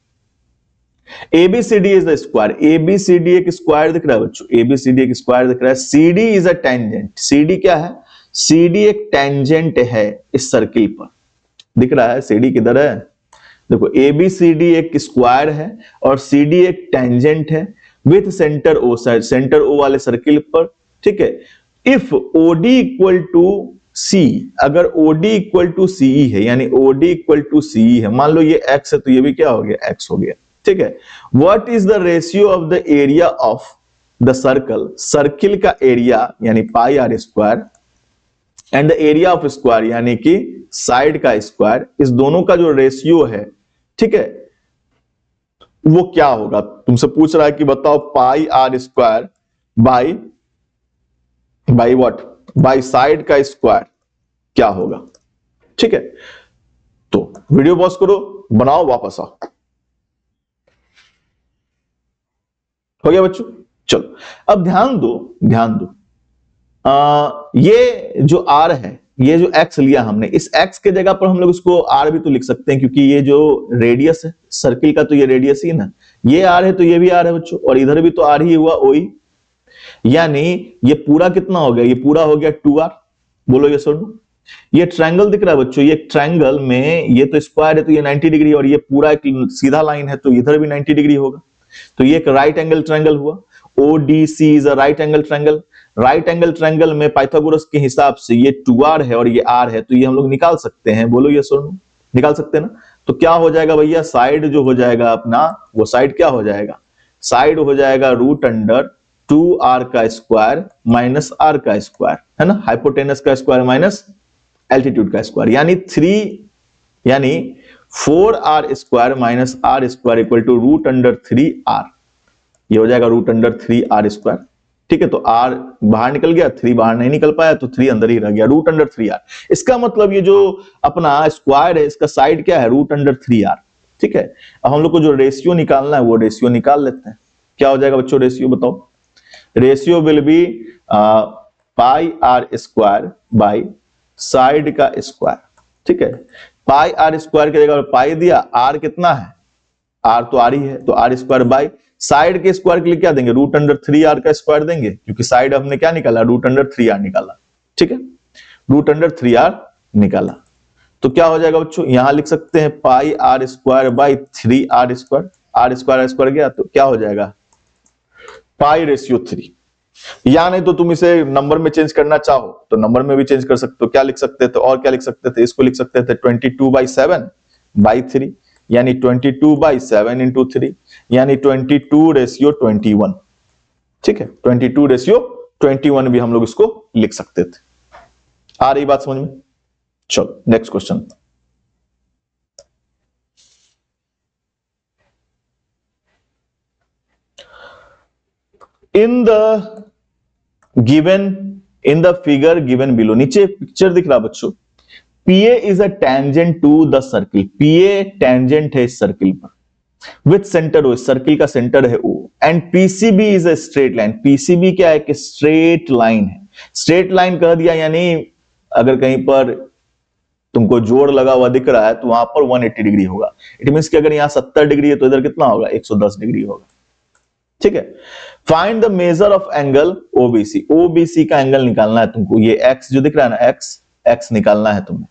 ABCD is the square. ABCD एक स्क्वायर दिख रहा है बच्चों, ABCD एक स्क्वायर दिख रहा है। CD is a tangent. CD क्या है? CD एक टेंजेंट है इस सर्किल पर। दिख रहा है CD किधर है? देखो, ABCD एक स्क्वायर है और CD एक टेंजेंट है with centre O, centre O वाले सर्किल पर, ठीक है। If OD equal to C, अगर OD इक्वल टू CE है, यानी OD इक्वल टू CE है, मान लो ये x है तो ये भी क्या हो गया? x हो गया, ठीक है। What is the ratio of the area of the circle? Circle का एरिया यानी pi r square and the area of square यानी कि साइड का स्क्वायर, इस दोनों का जो रेशियो है, ठीक है, वो क्या होगा? तुमसे पूछ रहा है कि बताओ pi r square by what? By side का स्क्वायर क्या होगा? ठीक है। तो वीडियो पॉज करो, बनाओ, वापस आओ। हो गया बच्चों? चलो अब ध्यान दो, ये जो r है, ये जो x लिया हमने, इस x के जगह पर हम लोग इसको r भी तो लिख सकते हैं, क्योंकि ये जो रेडियस है सर्किल का, तो ये रेडियस ही ना, ये r है तो ये भी r है बच्चों, और इधर भी तो r ही हुआ, OE। यानी ये पूरा कितना हो गया? ये पूरा हो गया 2r। बोलो ये सुन। ये ट्रायंगल दिख रहा है बच्चों, ये ट्रायंगल में ये तो स्क्वायर है तो ये 90 डिग्री, और ये पूरा एक सीधा लाइन है तो इधर भी 90 डिग्री होगा, तो ये एक राइट एंगल ट्रायंगल हुआ। ODC is a right angle triangle. Right angle triangle में पाइथागोरस के हिसाब से ये 2r है और ये r है, तो ये हम लोग निकाल सकते हैं। बोलो ये सुन, निकाल सकते हैं ना? तो क्या हो जाएगा भैया? साइड जो हो जाएगा अपना, वो साइड क्या हो जाएगा? साइड हो जाएगा रूट अंडर 2r का स्क्वायर माइनस r का स्क्वायर, है ना? हाइपोटेनस का स्क्वायर माइनस एल्टीट्यूड का स्क्वायर, यानी 4r square minus r square equal to root under 3r। ये हो जाएगा रूट अंडर 3r स्क्वायर, ठीक है। तो r बाहर निकल गया, 3 बाहर नहीं निकल पाया, तो 3 अंदर ही रह गया, रूट अंडर 3r। इसका मतलब ये जो अपना स्क्वायर है, इसका साइड क्या है? Root under 3r। ठीक है, अब हम लोग को जो रेशियो निकालना है वो रेशियो निकाल लेते हैं। क्या हो जाएगा बच्चों रेशियो, बताओ। Ratio will be pi r square by side का स्क्वायर। ठीक है, पाई आर स्क्वायर की जगह पाई दिया, आर कितना है, आर तो आर ही है, तो आर स्क्वायर बाई साइड के स्क्वायर के लिए क्या देंगे, √3r का स्क्वायर देंगे, क्योंकि साइड हमने क्या निकाला, √3r निकाला। ठीक है, √3r निकाला, तो क्या हो जाएगा बच्चों, यहां लिख सकते हैं pi r square by 3r square, r square गया तो क्या हो जाएगा, पाई रेशियो 3। या नहीं तो तुम इसे नंबर में चेंज करना चाहो तो नंबर में भी चेंज कर सकते हो। क्या लिख सकते थे, और क्या लिख सकते थे, इसको लिख सकते थे 22/7/3, यानी 22/7 × 3, यानी 22/21। ठीक है, 22/21 भी हम लोग इसको लिख सकते थे। आ रही बात समझ में? चलो next question. In the figure given below, नीचे पिक्चर दिख रहा बच्चों, PA is a tangent to the circle, PA tangent है इस सर्किल पर, विथ सेंटर O, सर्किल का सेंटर है O, and PCB is a straight line, PCB क्या है कि स्ट्रेट लाइन है। स्ट्रेट लाइन कह दिया, यानी अगर कहीं पर तुमको जोड़ लगा हुआ दिख रहा है तो वहां पर 180 डिग्री होगा। इट मींस कि अगर यहां 70 डिग्री है तो इधर कितना होगा, 110 डिग्री होगा। ठीक है, find the measure of angle OBC, OBC का एंगल निकालना है तुमको, ये x जो दिख रहा है ना, x निकालना है तुम्हें।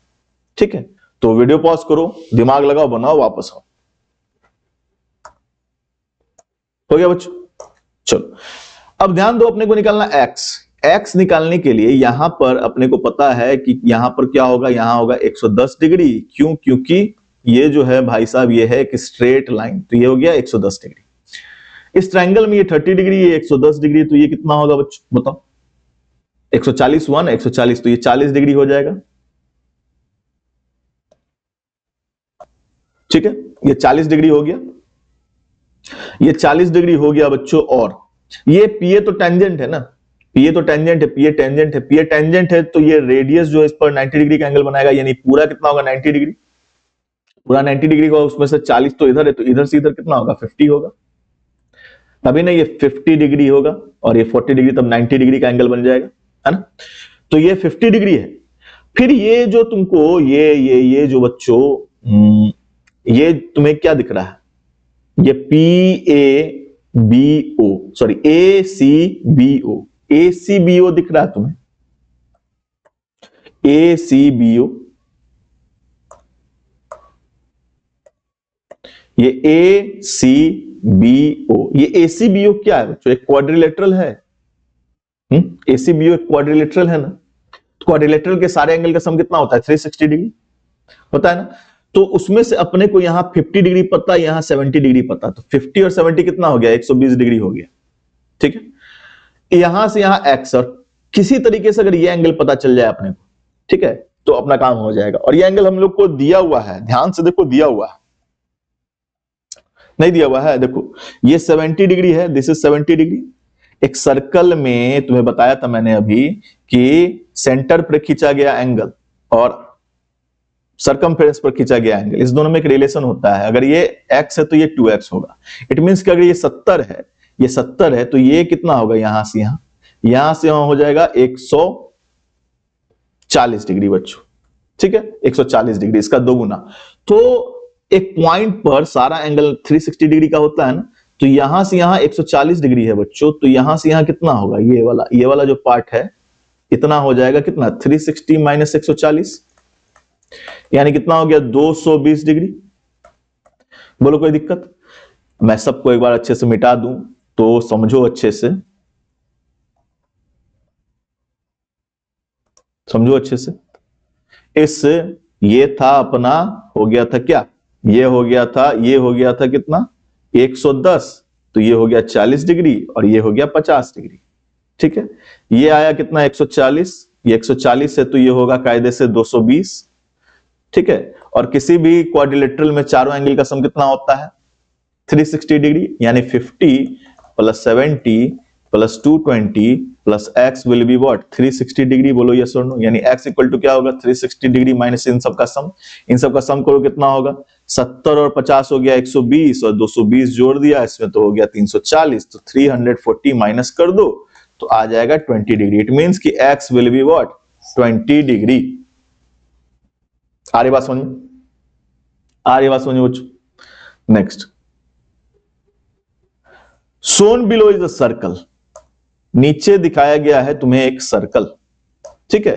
ठीक है, तो वीडियो पॉज करो, दिमाग लगाओ, बनाओ, वापस आओ। हो गया बच्चों? चलो अब ध्यान दो, अपने को निकालना x निकालने के लिए यहां पर अपने को पता है कि यहां पर क्या होगा, यहां होगा 110 डिग्री। क्यों? क्योंकि ये जो है भाई साहब ये है कि स्ट्रेट लाइन, तो ये हो गया 110 डिग्री। इस ट्रायंगल में ये 30 डिग्री, ये 110 डिग्री, तो ये कितना होगा बच्चों बताओ, 140 140, तो ये 40 डिग्री हो जाएगा। ठीक है, ये 40 डिग्री हो गया, ये 40 डिग्री हो गया बच्चों। और ये PA तो टेंजेंट है ना, PA तो टेंजेंट है, PA टेंजेंट है, PA टेंजेंट है, तो ये रेडियस जो है इस पर 90 डिग्री का एंगल बनाएगा, यानी पूरा कितना होगा, 90 डिग्री, पूरा 90 डिग्री होगा। उसमें से 40 तो इधर है, तो इधर से इधर कितना होगा, 50 होगा। तभी ना ये 50 डिग्री होगा और ये 40 डिग्री, तब 90 डिग्री का एंगल बन जाएगा, है ना। तो ये 50 डिग्री है। फिर ये जो तुमको ये जो बच्चों ये तुम्हें क्या दिख रहा है, ये PABO, सॉरी ACBO दिख रहा है तुम्हें, ACBO, ये ACBO, ये ACBO क्या है बच्चों, एक क्वाड्रिलेटरल है। ACBO एक क्वाड्रिलेटरल है ना, क्वाड्रिलेटरल के सारे एंगल का सम कितना होता है, 360 डिग्री होता है ना। तो उसमें से अपने को यहां 50 डिग्री पता, यहां 70 डिग्री पता, तो 50 और 70 कितना हो गया, 120 डिग्री हो गया। ठीक है, यहां से यहां x, और किसी तरीके से अगर ये एंगल पता चल जाए अपने को, ठीक है, तो अपना काम हो जाएगा। और ये एंगल हम लोग को दिया हुआ है, ध्यान से देखो, दिया हुआ है, नहीं दिया हुआ है, देखो ये 70 डिग्री है, दिस इज 70 डिग्री। एक सर्कल में तुम्हें बताया था मैंने अभी कि सेंटर पर खींचा गया एंगल और सरकमफेरेंस पर खींचा गया एंगल, इस दोनों में एक रिलेशन होता है। अगर ये x है तो ये 2x होगा। इट मींस कि अगर ये 70 है, ये 70 है, तो ये कितना होगा, यहां से यहां, यहां से यहां हो जाएगा 140 डिग्री बच्चों। ठीक है, 140 डिग्री, इसका 2 गुना। तो एक पॉइंट पर सारा एंगल 360 डिग्री का होता है ना, तो यहां से यहां 140 डिग्री है बच्चों, तो यहां से यहां कितना होगा, ये वाला जो पार्ट है इतना हो जाएगा, कितना, 360 माइनस 140, यानी कितना हो गया, 220 डिग्री। बोलो कोई दिक्कत? मैं सबको एक बार अच्छे से मिटा दूं तो समझो, अच्छे से समझो, अच्छे से। इस ये था अपना, हो गया था क्या, ये हो गया था, ये हो गया था कितना, 110, तो ये हो गया 40 डिग्री और ये हो गया 50 डिग्री। ठीक है, ये आया कितना, 140, ये 140 है, तो ये होगा कायदे से 220। ठीक है, और किसी भी क्वाड्रिलेटरल में चारों एंगल का सम कितना होता है, 360 डिग्री, यानी 50 + 70 + 220 plus x will be what 360 degree, बोलो यस और नो। यानी एक्स इक्वल टू क्या होगा 360 डिग्री माइनस इन सब का सम, इन सब का सम करो कितना होगा 70 और 50 हो गया 120 और 220 जोड़ दिया इसमें तो हो गया 340, तो 340 माइनस कर दो तो आ जाएगा 20 डिग्री। इट मींस कि x will be what 20 degree. आ रही बात समझ में, आ रही बात समझ में बच्चों। Next, shown below is a circle, नीचे दिखाया गया है तुम्हें एक सर्कल, ठीक है,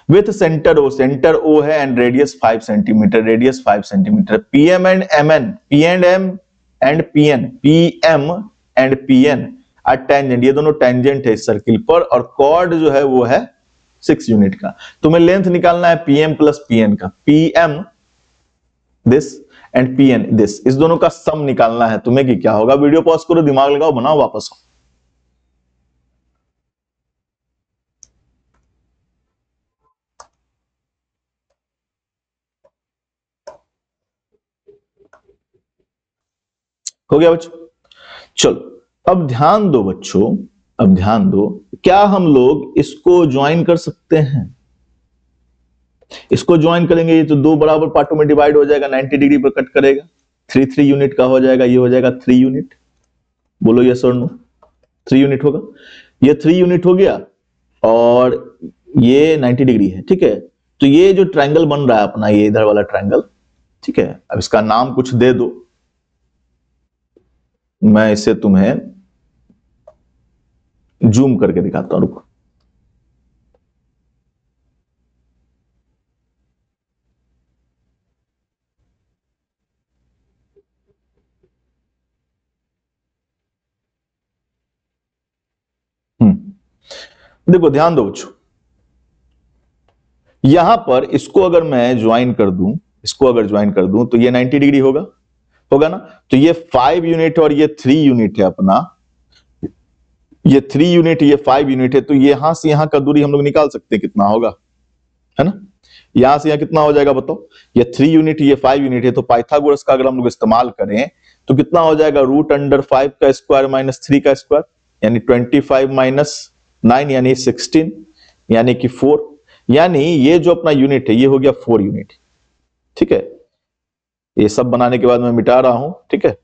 with centre O, centre O है and radius 5 centimetre, radius 5 centimetre, PM and MN, P and M and PN, PM and PN are tangent, ये दोनों टेंजेंट है इस सर्किल पर, और कॉर्ड जो है वो है 6 यूनिट का। तुम्हें लेंथ निकालना है पीएम प्लस पीएन का, PM this and PN this, इस दोनों का सम निकालना है तुम्हें कि क्या होगा। वीडियो पॉज करो, दिमाग लगाओ, बनाओ, वापस आओ। हो गया बच्चों? चलो अब ध्यान दो बच्चों, अब ध्यान दो, क्या हम लोग इसको ज्वाइन कर सकते हैं? इसको ज्वाइन करेंगे, ये तो दो बराबर पार्टों में डिवाइड हो जाएगा, 90 डिग्री पर कट करेगा, 3 यूनिट का हो जाएगा, ये हो जाएगा 3 यूनिट, बोलो यस और नो, 3 यूनिट होगा, ये 3 यूनिट हो गया और ये 90 डिग्री है, ठीक है। तो ये जो ट्रायंगल बन रहा है अपना, ये इधर वाला ट्रायंगल, ठीक है, अब इसका नाम कुछ दे दो, मैं इसे तुम्हें जूम करके दिखाता हूं, रुको। देखो ध्यान दो बच्चों, यहां पर इसको अगर मैं ज्वाइन कर दूं, इसको अगर ज्वाइन कर दूं तो ये 90 डिग्री होगा, होगा ना। तो ये 5 यूनिट और ये 3 यूनिट है अपना, ये 3 यूनिट, ये 5 यूनिट है, तो यहां से यहां का दूरी हम लोग निकाल सकते हैं कितना होगा, है ना। यहां से यहां कितना हो जाएगा बताओ, ये 3 यूनिट, ये 5 यूनिट है, तो पाइथागोरस का अगर हम लोग इस्तेमाल करें तो कितना हो जाएगा, √5 का स्क्वायर माइनस 3 का स्क्वायर, यानी 25 माइनस 9 यानी 16, यानी कि 4, यानी ये जो अपना यूनिट है ये हो गया 4 यूनिट, ठीक है। ये सब बनाने के बाद मैं मिटा रहा हूं, ठीक है,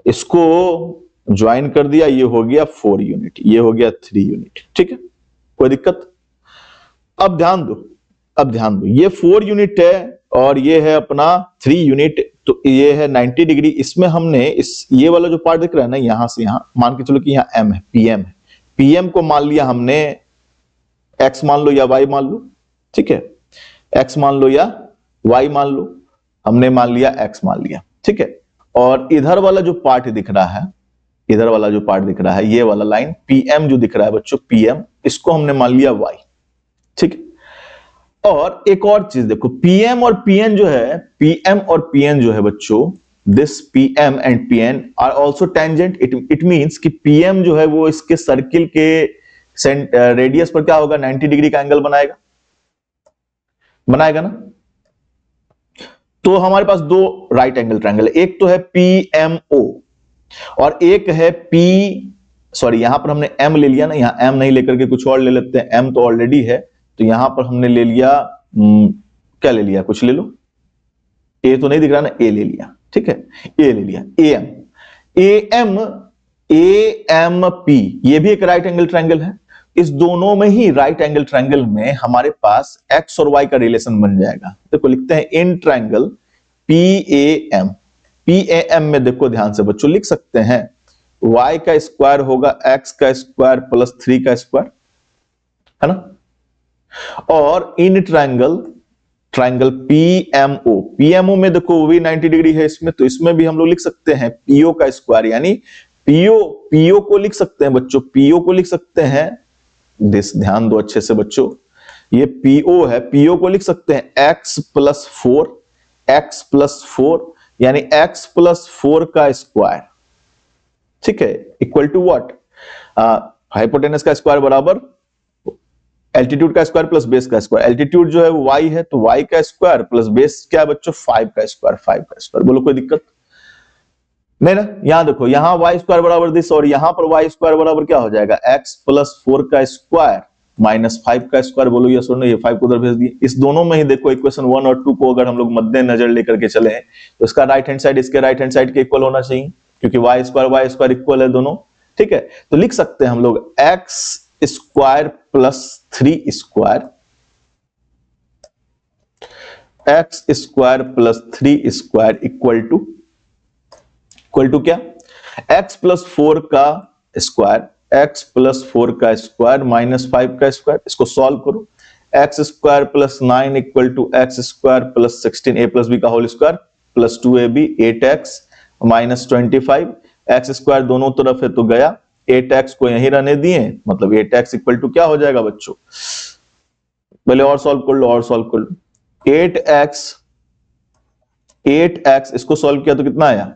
इसको ज्वाइन कर दिया, ये हो गया 4 यूनिट, ये हो गया 3 यूनिट, ठीक है, कोई दिक्कत। अब ध्यान दो, अब ध्यान दो, ये 4 यूनिट है और ये है अपना 3 यूनिट, तो ये है 90 डिग्री। इसमें हमने इस ये वाला जो पार्ट दिख रहा है ना, यहां से यहां मान के चलो कि यहां एम है, पीएम है, पीएम को मान लिया हमने एक्स मान लो या वाई मान लो, ठीक है, एक्स मान लो या वाई मान लो, हमने मान लिया एक्स मान लिया, ठीक है। और इधर वाला जो पार्ट दिख रहा है, इधर वाला जो पार्ट दिख रहा है, ये वाला लाइन पीएम जो दिख रहा है बच्चों, पीएम, इसको हमने मान लिया वाई, ठीक है। और एक और चीज देखो, पीएम और पीएन जो है, पीएम और पीएन जो है बच्चों, this PM and PN are also tangent. It means कि पीएम जो है वो इसके सर्किल के रेडियस पर क्या होगा, 90 डिग्री का एंगल बनाएगा, बनाएगा ना। तो हमारे पास दो राइट एंगल ट्रायंगल, एक तो है पीएमओ और एक है सॉरी यहां पर हमने एम ले लिया ना, यहां एम नहीं लेकर के कुछ और ले लेते हैं, एम तो ऑलरेडी है, तो यहां पर हमने ले लिया क्या ले लिया, कुछ ले लो, ए तो नहीं दिख रहा ना, ए ले लिया, ठीक है, ए ले लिया, एम, एम, एम पी, ये भी एक राइट एंगल ट्रायंगल है। इस दोनों में ही राइट एंगल ट्रायंगल में हमारे पास एक्स और वाई का रिलेशन बन जाएगा। देखो लिखते हैं इन ट्रायंगल पीएएम, पीएएम में देखो ध्यान से बच्चों लिख सकते हैं y का स्क्वायर होगा x का स्क्वायर प्लस 3 का स्क्वायर, है ना। और in triangle, triangle PMO, PMO में देखो वो भी 90 डिग्री है इसमें, तो इसमें भी हम लोग लिख सकते हैं पीओ का स्क्वायर, यानी पीओ को लिख सकते हैं बच्चों, पीओ को लिख सकते हैं, ध्यान दो अच्छे से बच्चों, ये पीओ है, पीओ को लिख सकते हैं x प्लस 4, यानी x प्लस 4 का स्क्वायर, ठीक है, इक्वल टू व्हाट, हाइपोटेनस का स्क्वायर बराबर एल्टीट्यूड का स्क्वायर प्लस बेस का स्क्वायर। एल्टीट्यूड जो है वो y है, तो y का स्क्वायर प्लस बेस क्या है बच्चों, 5 का स्क्वायर, 5 का स्क्वायर, बोलो कोई दिक्कत। नहीं ना, यहां देखो, यहां वाई स्क्वायर बराबर दिस, और यहां पर वाई स्क्वायर बराबर क्या हो जाएगा, एक्स प्लस 4 का स्क्वायर माइनस 5 का स्क्वायर। बोलो यस और नो, ये 5 को उधर भेज दिए। इस दोनों में ही देखो इक्वेशन 1 और 2 को अगर हम लोग मद्देनजर लेकर के चले तो इसका राइट हैंड साइड इसके राइट हैंड साइड के इक्वल होना चाहिए, क्योंकि वाई स्क्वायर इक्वल है दोनों। ठीक है, तो लिख सकते हैं हम लोग x square plus 3 square, x square plus 3 square equal to क्या, x प्लस 4 का स्क्वायर, x प्लस 4 का स्क्वायर माइनस 5 का स्क्वायर। इसको सॉल्व करो, x square plus 9 equal to x square plus 16 a plus b का whole square plus 2ab 8x minus 25। X square दोनों तरफ है तो गया, 8x को यहीं रहने दिए, मतलब 8x इक्वल टू क्या हो जाएगा बच्चों, पहले और सॉल्व कर लो 8x इसको सॉल्व किया तो कितना आया,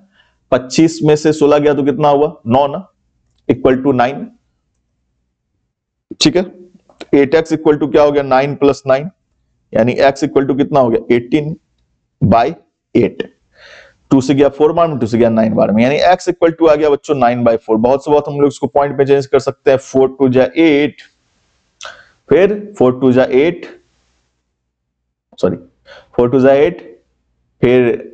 25 में से 16 गया तो कितना हुआ 9 ना, इक्वल टू 9। ठीक है, 8x इक्वल टू क्या हो गया 9 प्लस 9, यानी x इक्वल टू कितना हो गया 18/8। 2 से गया 4 बार में, 2 से गया 9 बार में, यानी x इक्वल टू आ गया बच्चों 9/4। बहुत से बहुत हम लोग इसको पॉइंट में चेंज कर सकते हैं, 4 2 जा 8, फिर 4 2 जा 8, सॉरी 4 2 जा 8, फिर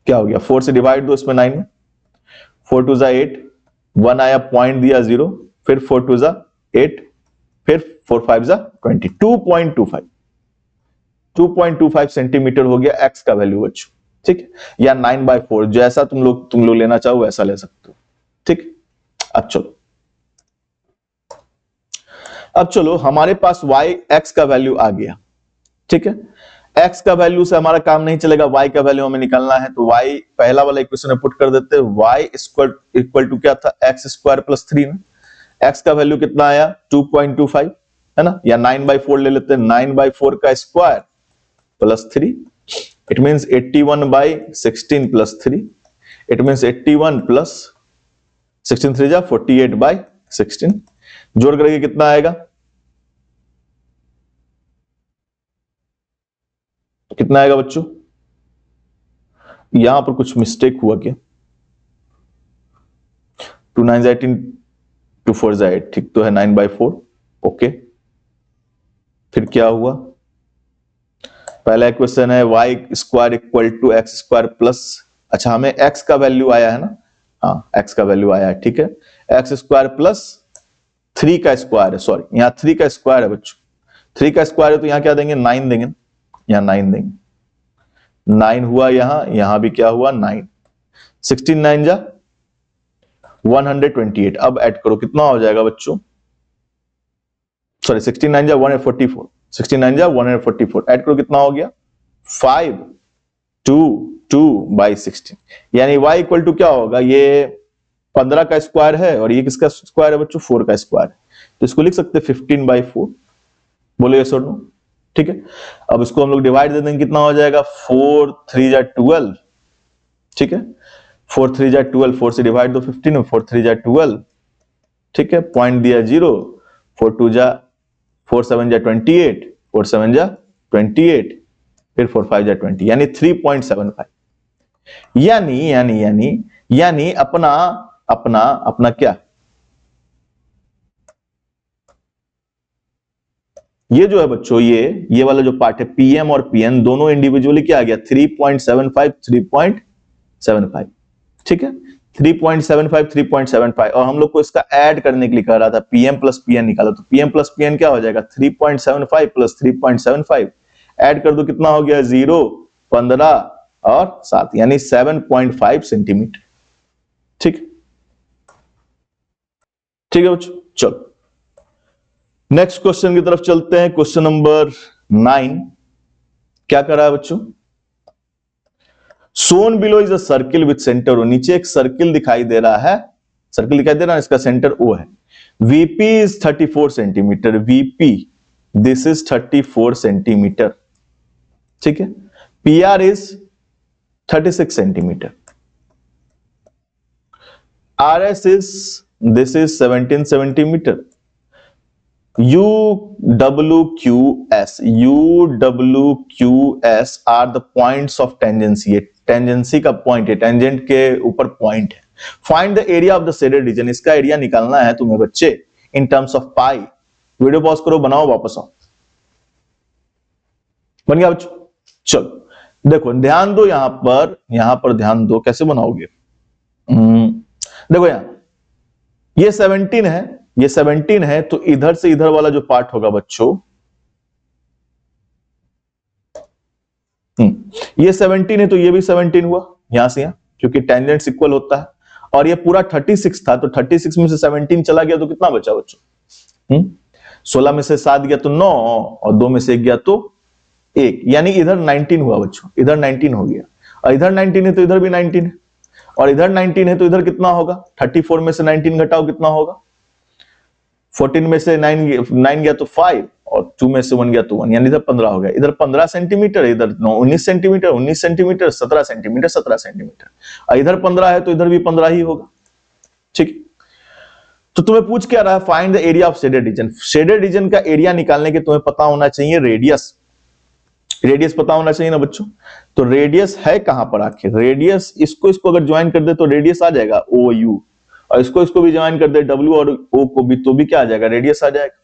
क्या हो गया 4 से डिवाइड दो इसमें 9 में, 4 2 जा 8, 1 आया पॉइंट दिया 0, फिर 4 2 जा 8, फिर 4 5 जा 20, 2.25 सेंटीमीटर हो गया x का वैल्यू बच्चों। ठीक है, या 9/4, जैसा तुम लोग लेना चाहो वैसा ले सकते हो। ठीक, अब चलो हमारे पास y x का वैल्यू आ गया। ठीक है, x का वैल्यू से हमारा काम नहीं चलेगा, y का वैल्यू हमें निकालना है, तो y पहला वाला इक्वेशन में पुट कर देते हैं, y इक्वल टू क्या था, एक्स स्क्वायर प्लस 3 ना, x का वैल्यू कितना आया 2.25 है ना, या 9/4 ले लेते हैं, 9/4 का square plus 3, it means 81/16 plus 3, it means 81 plus 16 3 जा 48/16, जोड़ करके कितना आएगा, कितना आएगा बच्चों, यहां पर कुछ मिस्टेक हुआ क्या, 2 9 18, 2 4 8, ठीक तो है 9/4। ओके, फिर क्या हुआ, पहला इक्वेशन है y square equal to x square plus, अच्छा हमें x का वैल्यू आया है ना, हाँ x का वैल्यू आया है, ठीक है, एक्स स्क्वायर प्लस 3 का स्क्वायर है, सॉरी यहां 3 का स्क्वायर है बच्चों, 3 का स्क्वायर है तो यहां क्या देंगे 9 देंगे, यहां 9 देंगे, 9 हुआ, यहां भी क्या हुआ 9, 16 9 जा 128। अब ऐड करो कितना हो जाएगा बच्चों, सॉरी 16 9 जा 144, 16 9 जा 144, ऐड करो कितना हो गया 5 2 2/16, यानी y इक्वल टू क्या होगा, ये 15 का स्क्वायर है और ये किसका स्क्वायर है बच्चों 4 का स्क्वायर, तो इसको लिख सकते हैं 15/4। बोलो यस और नो। ठीक है, अब इसको हम लोग डिवाइड दे देंगे, कितना हो जाएगा 4 3 जा 12, ठीक है, 4 3 जा 12, 4 से डिवाइड दो 15 में, 4 3 जा 12, ठीक है, पॉइंट दिया 0, 4 2 जा 4 7 जा 28, 4 7 जा 28, फिर 4 5 जा 20, यानी 3.75, यानी अपना क्या, ये जो है बच्चों, ये वाला जो पार्ट है पीएम और पीएन दोनों इंडिविजुअली क्या आ गया 3.75 3.75, ठीक है, 3.75 3.75, और हम लोग को इसका ऐड करने के लिए कह रहा था पीएम प्लस पीएन निकालो, तो पीएम प्लस पीएन क्या हो जाएगा 3.75 प्लस 3.75, ऐड कर दो कितना हो गया 0 15 और 7, यानी 7.5 सेंटीमीटर। ठीक है बच्चों, चलो नेक्स्ट क्वेश्चन की तरफ चलते हैं। क्वेश्चन नंबर 9 क्या कर रहा है बच्चों, shown below is a circle with centre O, नीचे एक सर्किल दिखाई दे रहा है, इसका सेंटर ओ है, VP is 34 centimetre, VP this is 34 centimetre, ठीक है, PR is 36 centimetre, RS is this is 17 centimetre, UWQS are the points of tangency. ये टेंजेंसी का पॉइंट है, टेंजेंट के ऊपर पॉइंट है। Find the area of the shaded region, इसका area निकालना है तुम्हें बच्चे in terms of pi. Video pause करो, बनाओ, वापस आओ। बन गया बच्चों? चलो देखो, ध्यान दो यहां पर ध्यान दो, कैसे बनाओगे। देखो यहां ये 17 है, ये 17 है, तो इधर से इधर वाला जो पार्ट होगा बच्चों, ये 17 है तो ये भी 17 हुआ यहां से यहां, क्योंकि टेंजेंट्स इक्वल होता है। और ये पूरा 36 था, तो 36 में से 17 चला गया तो कितना बचा बच्चों? 16 में से 7 गया तो 9, और 2 में से 1 गया तो 1, यानी इधर 19 हुआ बच्चों, इधर 19 हो गया। और इधर 19 है तो इधर भी 19 है, और इधर 19 है तो इधर कितना होगा? 34 में से 19 घटाओ, कितना होगा? 14 में से 9 गया तो 5, और 2 में से 1 गया तो 1, यानी इधर 15 हो गया। इधर 15 सेंटीमीटर, इधर 19 सेंटीमीटर, 19 सेंटीमीटर, 17 सेंटीमीटर, 17 सेंटीमीटर। और इधर 15 है तो इधर भी 15 ही होगा। ठीक, तो तुम्हें पूछ क्या रहा है? Find the area of shaded region. Shaded region का एरिया निकालने के तुम्हें पता होना चाहिए रेडियस। रेडियस पता होना चाहिए ना बच्चों। तो रेडियस है कहां पर आखिर? रेडियस इसको अगर ज्वाइन कर दे तो रेडियस आ जाएगा ओ यू, और इसको भी ज्वाइन कर दे डब्ल्यू और ओ को भी, तो भी क्या आ जाएगा? रेडियस आ जाएगा।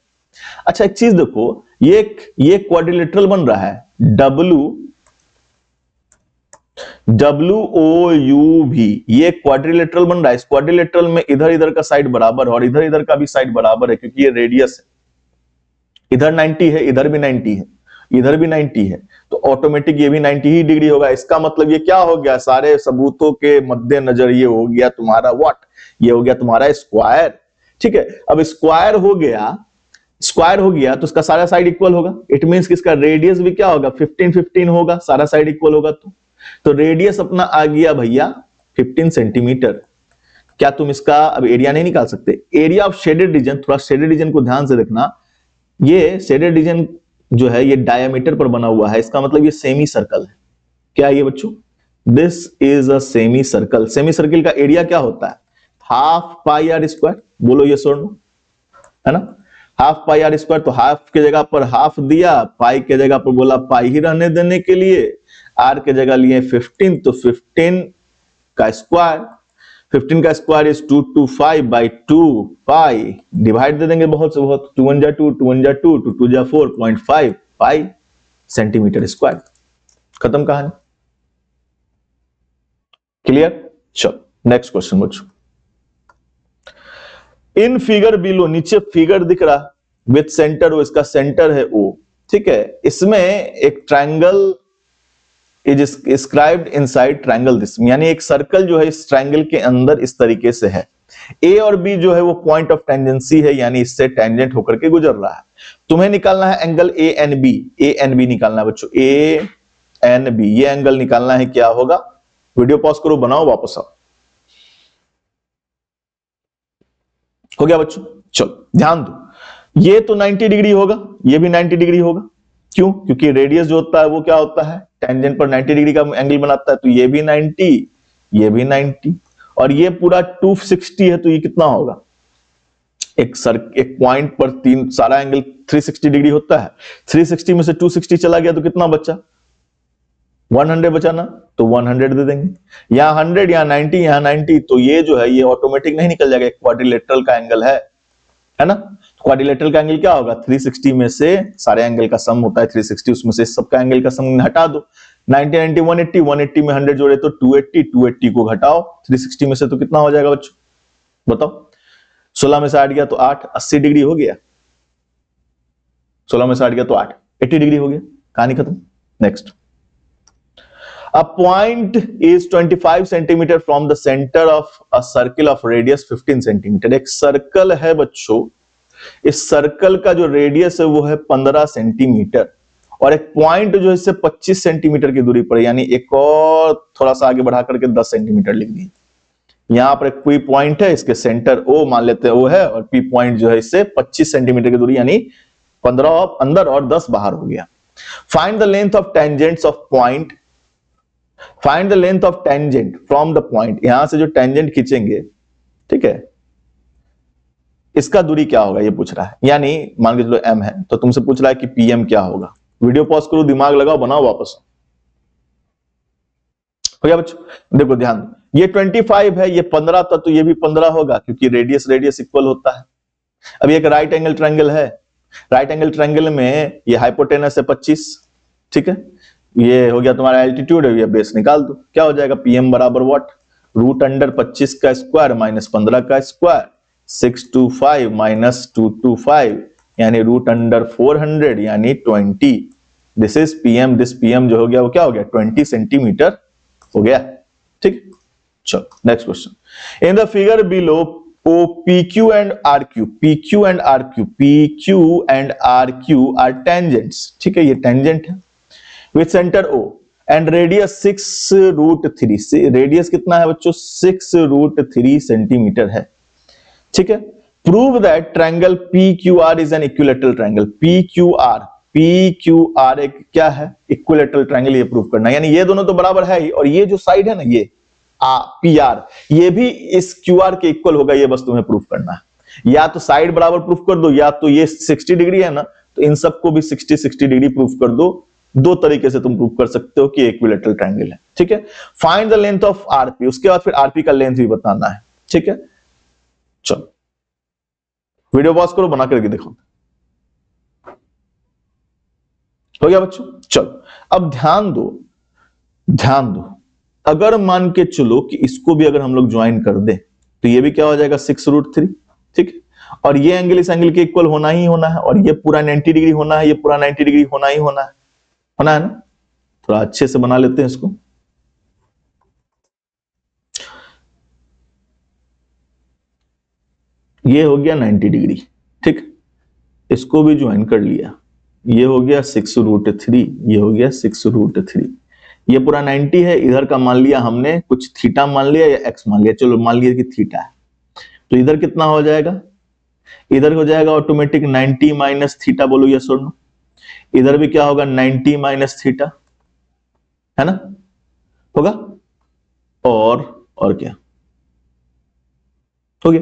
अच्छा एक चीज देखो, ये क्वाड्रिलेटरल बन रहा है, डब्ल्यू ओ यू भी, ये क्वाड्रिलेटरल बन रहा है। इस क्वाड्रिलेटरल में इधर इधर का साइड बराबर है और इधर इधर का भी साइड बराबर है, क्योंकि ये रेडियस है। इधर 90 है, इधर भी 90 है, इधर भी 90 है, तो ऑटोमेटिक ये भी 90 ही डिग्री होगा। इसका मतलब ये क्या हो गया? सारे सबूतों के मद्देनजर ये हो गया तुम्हारा व्हाट? ये हो गया तुम्हारा स्क्वायर। ठीक है, अब स्क्वायर हो गया तो उसका सारा साइड इक्वल होगा। इट मींस कि इसका रेडियस भी क्या होगा? 15 15 होगा, सारा साइड इक्वल होगा। तो रेडियस अपना आ गया भैया 15 सेंटीमीटर। क्या तुम इसका अब एरिया नहीं निकाल सकते? एरिया ऑफ शेडेड रीजन, थोड़ा शेडेड रीजन को ध्यान से देखना। ये शेडेड रीजन जो है ये डायमीटर पर बना हुआ है, इसका मतलब ये सेमी सर्कल है। क्या है ये बच्चों? This is a semi circle. Semi circle का एरिया क्या होता है? Half pi r square. बोलो ये सर नो, है ना? हाफ पाई आर स्क्वायर, तो हाफ के जगह पर हाफ दिया, पाई के जगह पर बोला पाई ही रहने देने के लिए, आर के जगह लिए 15, तो 15 का स्क्वायर, 15 का square is 225 by 2 pi, divide दे देंगे बहुत से बहुत, 2 1 जा 2, 2 1 जा 2, 2 2 जा 4.5 पाई सेंटीमीटर स्क्वायर। खत्म कहानी। क्लियर? चलो नेक्स्ट क्वेश्चन बच्चों। इन फिगर बिलो, नीचे फिगर दिख रहा विथ सेंटर ओ, इसका सेंटर है ओ। ठीक है, इसमें एक triangle is scribed inside triangle this, यानी एक सर्कल जो है इस ट्रायंगल के अंदर इस तरीके से है। ए और बी जो है वो पॉइंट ऑफ टेंजेंसी है, यानी इससे टेंजेंट होकर के गुजर रहा है। तुम्हें निकालना है angle A N B. A N B निकालना है बच्चों, ए एन बी, ये एंगल निकालना है। क्या होगा? वीडियो पॉज करो, बनाओ, वापस आओ। हो गया बच्चों? चलो ध्यान दो, ये तो 90 डिग्री होगा, ये भी 90 डिग्री होगा। क्यों? क्योंकि रेडियस जो होता है वो क्या होता है? टेंजेंट पर 90 डिग्री का एंगल बनाता है। तो ये भी 90, ये भी 90, और ये पूरा 260 है, तो ये कितना होगा? एक पॉइंट पर तीन सारा एंगल 360 डिग्री होता है। 360 में से 260 चला गया तो कितना बचा? 100 बचा ना, तो 100 दे देंगे। यहाँ 100, यहाँ 90, यहाँ 90, तो ये जो है ये ऑटोमेटिक नहीं निकल जाएगा। क्वाड्रिलेटरल का एंगल है ना? क्वाड्रिलेटरल का एंगल क्या होगा? 360 में से सारे एंगल का सम होता है 360, उसमें से सबका एंगल का सम हटा दो। 90 90 180, 180 में 100 जोड़े तो 280, 280 को घटाओ 360 में से, तो कितना हो जाएगा बच्चों? बताओ। 16 में से 8 गया तो 8, 80 डिग्री हो गया। 16 में से 8 गया तो 8, 80 डिग्री हो गया। कहानी खत्म। Next. A point is 25 centimetre from the centre of a circle of radius 15 centimetre. एक सर्कल है बच्चों, इस सर्कल का जो रेडियस है वो है 15 सेंटीमीटर, और एक पॉइंट जो है इससे 25 सेंटीमीटर की दूरी पर, यानी एक और थोड़ा सा आगे बढ़ा करके 10 सेंटीमीटर लिख दी। यहां पर एक पी पॉइंट है, इसके सेंटर ओ मान लेते हैं ओ है, और पी पॉइंट जो है इससे 25 सेंटीमीटर की दूरी, यानी 15 अंदर और 10 बाहर हो गया। Find the length of tangents of point. Find the length of tangent from the point. यहां से जो टेंजेंट खींचेंगे, ठीक है, इसका दूरी क्या होगा ये पूछ रहा है, यानी मान के चलो m है तो तुमसे पूछ रहा है कि pm क्या होगा। वीडियो पॉज करो, दिमाग लगाओ, बनाओ वापस। हो गया बच्चों? देखो ध्यान दो, ये 25 है, ये 15 था, तो ये भी 15 होगा क्योंकि रेडियस रेडियस इक्वल होता है। अब एक राइट एंगल ट्रायंगल है, राइट एंगल ट्रायंगल में ये हाइपोटेनस है 25, ठीक है, ये हो गया तुम्हारा एल्टीट्यूड है, ये बेस निकाल दो, क्या हो जाएगा पीएम बराबर व्हाट, रूट अंडर 25 का स्क्वायर माइनस 15 का स्क्वायर, 625 माइनस 225 यानी रूट अंडर 400 यानी 20। This is PM, this PM जो हो गया वो क्या हो गया 20 सेंटीमीटर हो गया, ठीक। चलो next question, in the figure below O PQ and RQ, PQ and RQ, PQ and RQ are tangents, ठीक है, ये tangent है, with center O and radius 6√3, radius कितना है बच्चों 6√3 सेंटीमीटर है, ठीक है। Prove that triangle PQR is N equilateral triangle, PQR एक क्या है इक्विलैटरल ट्रायंगल, ये प्रूव करना है, यानी ये दोनों तो बराबर है ही, और ये जो साइड है ना ये PR ये भी इस QR के इक्वल होगा, ये बस तुम्हें प्रूफ करना है। या तो साइड बराबर प्रूफ कर दो, या तो ये 60 डिग्री है ना तो इन सबको भी 60 डिग्री प्रूफ कर दो। दो तरीके से तुम प्रूफ कर सकते हो कि इक्विलैटरल ट्रायंगल है, ठीक है। Find the length of RP, उसके बाद फिर RP का लेंथ भी बताना है, ठीक है। चलो वीडियो पॉज करो, बना करके देखो। हो गया बच्चों? चलो अब ध्यान दो, ध्यान दो, अगर मान के चलो कि इसको भी अगर हम लोग ज्वाइन कर दें तो ये भी क्या हो जाएगा 6√3, ठीक है, और ये एंगल इस एंगल के इक्वल होना ही होना है, और ये पूरा 90 डिग्री होना है, ये पूरा 90 डिग्री होना ही होना है ना। थोड़ा अच्छे से बना लेते हैं इसको। ये हो गया 90 डिग्री, ठीक, इसको भी ज्वाइन कर लिया, ये हो गया 6√3, ये हो गया 6√3, ये पूरा 90 है, इधर का मान लिया हमने कुछ थीटा मान लिया या एक्स मान लिया, चलो मान लिया कि थीटा है, तो इधर कितना हो जाएगा, इधर हो जाएगा ऑटोमेटिक 90 माइनस थीटा, बोलो यस और नो। इधर भी क्या होगा 90 माइनस थीटा, है ना, होगा, और क्या हो गया।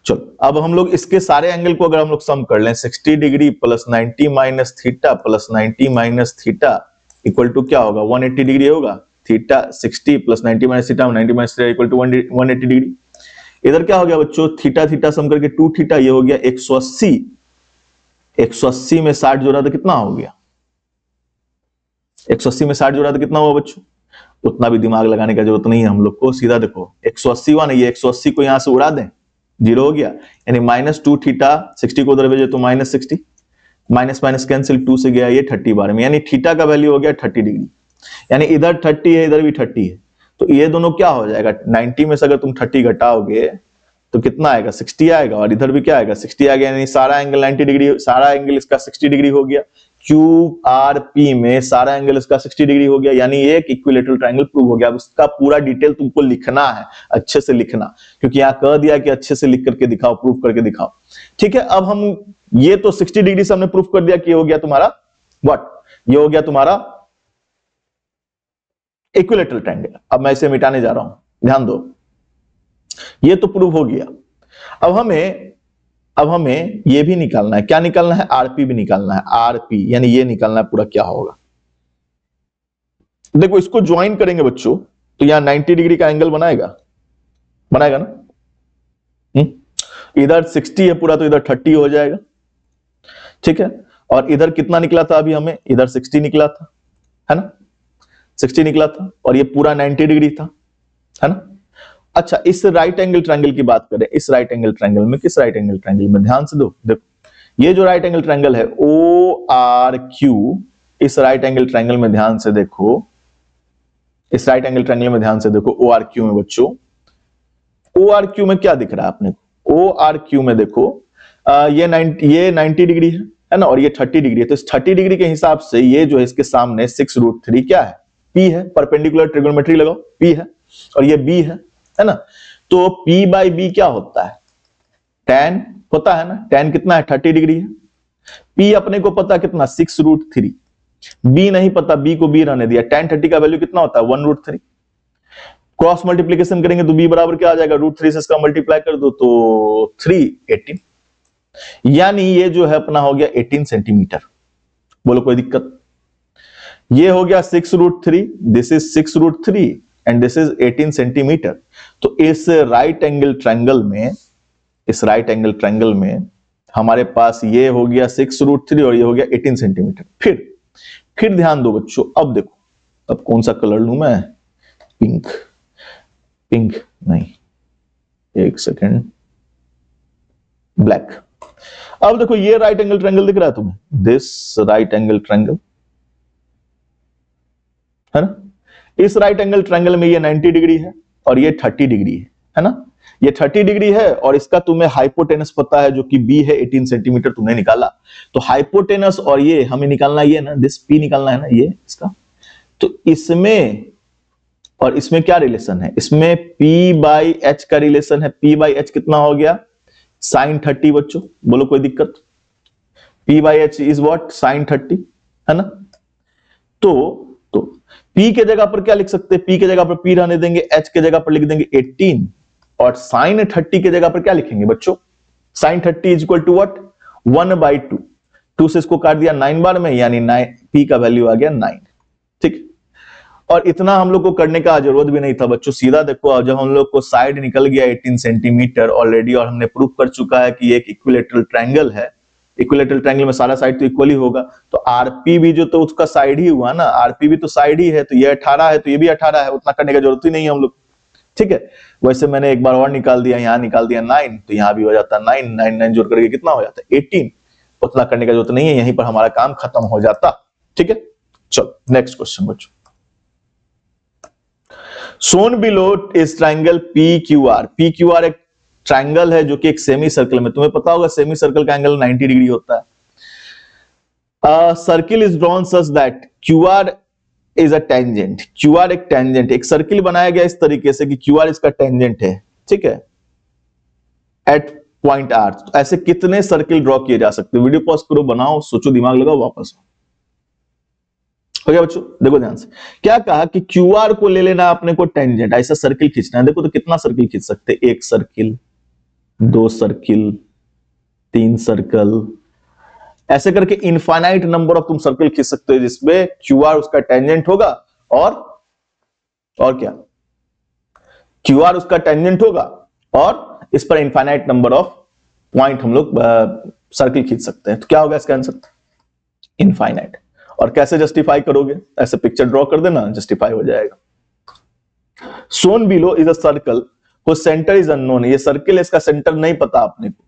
चलो अब हम लोग इसके सारे एंगल को अगर हम लोग सम कर लें, 60 degree plus 90 minus theta plus 90 minus theta equal to क्या होगा 180 डिग्री होगा, theta 60 plus 90 minus theta 90 minus theta equal to 180 degree. इधर क्या हो गया बच्चों, थीटा थीटा सम करके 2 थीटा, ये हो गया 180, 180 में 60 जोड़ा तो कितना हो गया, 180 में 60 जोड़ा तो कितना हुआ बच्चों, उतना भी दिमाग लगाने का जरूरत नहीं है हम लोग को, सीधा देखो 180 हुआ ना, ये 180 को यहां से उड़ा दें, 0 हो गया, यानी -2 थीटा, 60 को उधर भेजे तो -60, माइनस माइनस कैंसिल, 2 से गया ये 30 बार में, यानी थीटा का वैल्यू हो गया 30 डिग्री, यानी इधर 30 है इधर भी 30 है, तो ये दोनों क्या हो जाएगा 90 में से अगर तुम 30 घटाओगे तो कितना आएगा 60 आएगा, और इधर भी क्या आएगा 60 आ गया, यानी सारा एंगल 90 डिग्री, सारा एंगल इसका 60 डिग्री हो गया, QRP में सारा एंगल इसका 60 डिग्री हो गया, यानी एक इक्विलैटरल ट्रायंगल प्रूव हो गया। अब उसका पूरा डिटेल तुमको लिखना है, अच्छे से लिखना, क्योंकि यहाँ कह दिया कि अच्छे से लिख करके दिखाओ, प्रूव करके दिखाओ, ठीक है। अब हम ये तो 60 डिग्री से हमने प्रूफ कर दिया कि ये हो गया तुम्हारा व्हाट, ये हो गया तुम्हारा इक्विलैटरल ट्रायंगल। अब मैं इसे मिटाने जा रहा हूं, ध्यान दो, ये तो प्रूफ हो गया। अब हमें ये भी निकालना है, क्या निकालना है, RP भी निकालना है, RP यानी ये निकालना है पूरा क्या होगा। देखो इसको ज्वाइन करेंगे बच्चों तो यहां 90 डिग्री का एंगल बनाएगा ना, इधर 60 है पूरा तो इधर 30 हो जाएगा, ठीक है, और इधर कितना निकला था अभी हमें, इधर 60 निकला था, है ना, 60 निकला था, और ये पूरा 90 डिग्री था, है ना। अच्छा इस राइट एंगल ट्रायंगल की बात करें, इस राइट एंगल ट्रायंगल में, किस राइट एंगल ट्रायंगल में, ध्यान से देखो ये जो राइट एंगल ट्रायंगल है ORQ, इस राइट एंगल ट्रायंगल में ध्यान से देखो, इस राइट एंगल ट्रायंगल में ध्यान से देखो, ORQ में बच्चों, ORQ में क्या दिख रहा है आपने, ORQ में देखो ये 90 डिग्री है ना, और ये 30 डिग्री है, तो इस 30 डिग्री के हिसाब से ये जो है इसके सामने 6√3 क्या है, P है, परपेंडिकुलर ट्रिगोनोमेट्री लगाओ, P है, और ये B है ना, तो P बाई B क्या होता है, tan होता है ना, tan कितना है 30 डिग्री है, P अपने को पता कितना 6√3, B नहीं पता, B को B रहने दिया, tan 30 का वैल्यू कितना होता है 1√3, क्रॉस मल्टीप्लीकेशन करेंगे तो B बराबर क्या आ जाएगा √3 से इसका मल्टीप्लाई कर दो तो 318, यानी ये जो है अपना हो गया 18 सेंटीमीटर। बोलो कोई दिक्कत? ये हो गया 6√3, this is 6√3 and this is 18 centimetre. तो इस राइट एंगल ट्रायंगल में हमारे पास ये हो गया 6√3 और ये हो गया 18 सेंटीमीटर। फिर ध्यान दो बच्चों, अब देखो, अब कौन सा कलर लूं मैं? पिंक नहीं, एक सेकेंड, ब्लैक। अब देखो ये राइट एंगल ट्रायंगल दिख रहा है तुम्हें, दिस राइट एंगल ट्रायंगल है ना। इस राइट एंगल ट्रायंगल में ये 90 डिग्री है और ये 30 डिग्री है ना। ये 30 डिग्री है और इसका तुम्हें हाइपोटेनस पता है जो कि बी है, 18 सेंटीमीटर तुमने निकाला। तो हाइपोटेनस और ये हमें निकालना, ये ना दिस पी निकालना है ना, ये इसका। तो इसमें और इसमें क्या रिलेशन है? इसमें P बाई एच का रिलेशन है। P बाई एच कितना हो गया? साइन 30 बच्चों। बोलो कोई दिक्कत? P by H is what? Sine 30 है ना। तो P के जगह पर क्या लिख सकते हैं? P के जगह पर P रहने देंगे, H के जगह पर लिख देंगे 18 और साइन 30 के जगह पर क्या लिखेंगे बच्चों? Sine 30 is equal to what? 1/2। 2 से इसको काट दिया 9 बार में, यानी 9 P का वैल्यू आ गया 9। ठीक। और इतना हम लोग को करने का जरूरत भी नहीं था बच्चों। सीधा देखो, जब हम लोग को साइड निकल गया 18 सेंटीमीटर ऑलरेडी, और हमने प्रूफ कर चुका है कि एक इक्विलेटरल ट्रायंगल है। इक्विलेटरल ट्रायंगल में सारा साइड तो इक्वल ही होगा, तो आरपी भी जो तो उसका साइड ही हुआ ना, आरपी भी तो साइड ही है। तो ये 18 है तो ये भी 18 है, उतना करने की जरूरत ही नहीं है हम लोग। ठीक है। वैसे मैंने एक बार और निकाल दिया, यहां निकाल दिया 9, तो यहां भी हो जाता 9 9 9 जोड़ करके कितना हो जाता है? 18। उतना करने की जरूरत नहीं है, यहीं पर हमारा काम खत्म हो जाता। ठीक है, चलो नेक्स्ट क्वेश्चन बच्चों। Shown below is triangle PQR। PQR एक ट्रायंगल है जो कि एक सेमी सर्कल में, तुम्हें पता होगा सेमी सर्कल का एंगल 90 डिग्री होता है। Circle is drawn such that QR is a tangent. QR एक टेंजेंट, एक सर्किल बनाया गया इस तरीके से कि QR इसका टेंजेंट है। ठीक है, एट पॉइंट R। ऐसे कितने सर्किल ड्रॉ किए जा सकते हैं? वीडियो पॉज करो, बनाओ, सोचो, दिमाग लगाओ, वापस हो गया बच्चों। देखो ध्यान से, क्या कहा कि QR को ले लेना अपने को टेंजेंट, ऐसा सर्किल खींचना है। देखो तो कितना सर्किल खींच सकते? एक सर्किल, 2 सर्किल, 3 सर्कल, ऐसे करके इनफाइनाइट नंबर ऑफ तुम सर्किल खींच सकते हो जिसमें QR उसका टेंजेंट होगा। और क्या? QR उसका टेंजेंट होगा और इस पर इनफाइनाइट नंबर ऑफ पॉइंट हम लोग सर्किल खींच सकते हैं। तो क्या होगा इसका आंसर? इनफाइनाइट। और कैसे जस्टिफाई करोगे? ऐसे पिक्चर ड्रॉ कर देना, जस्टिफाई हो जाएगा। shown below is a circle whose center is unknown। ये सर्किल, इसका सेंटर नहीं पता अपने को।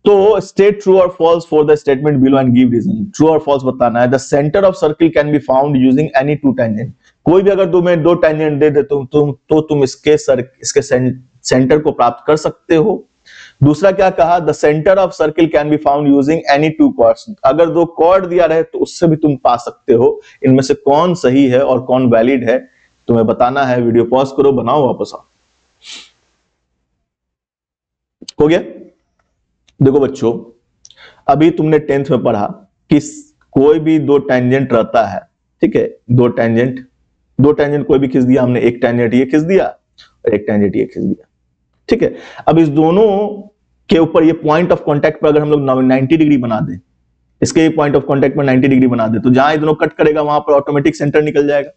तो स्टेट ट्रू और false for the statement below and give reason. True और फॉल्स बताना है। The centre of circle can be found using any 2 tangent. कोई भी अगर तुम्हें 2 टेंजेंट दे दे तो तुम इसके सेंटर को प्राप्त कर सकते हो। दूसरा क्या कहा? The centre of circle can be found using any 2 chords. अगर 2 कॉर्ड दिया रहे तो उससे भी तुम पा सकते हो। इनमें से कौन सही है और कौन वैलिड है तुम्हें बताना है। वीडियो पॉज करो, बनाओ, वापस आओ। हो गया? देखो बच्चों, अभी तुमने 10th में पढ़ा कि कोई भी 2 टेंजेंट रहता है। ठीक है, 2 टेंजेंट कोई भी खींच दिया हमने। एक टेंजेंट ये खींच दिया और एक टेंजेंट ये खींच दिया। ठीक है, अब इस दोनों के ऊपर ये पॉइंट ऑफ कांटेक्ट पर अगर हम लोग 90 डिग्री बना दें, इसके पॉइंट ऑफ कांटेक्ट पर 90 डिग्री बना दे, तो जहां ये दोनों कट करेगा वहां पर ऑटोमेटिक सेंटर निकल जाएगा।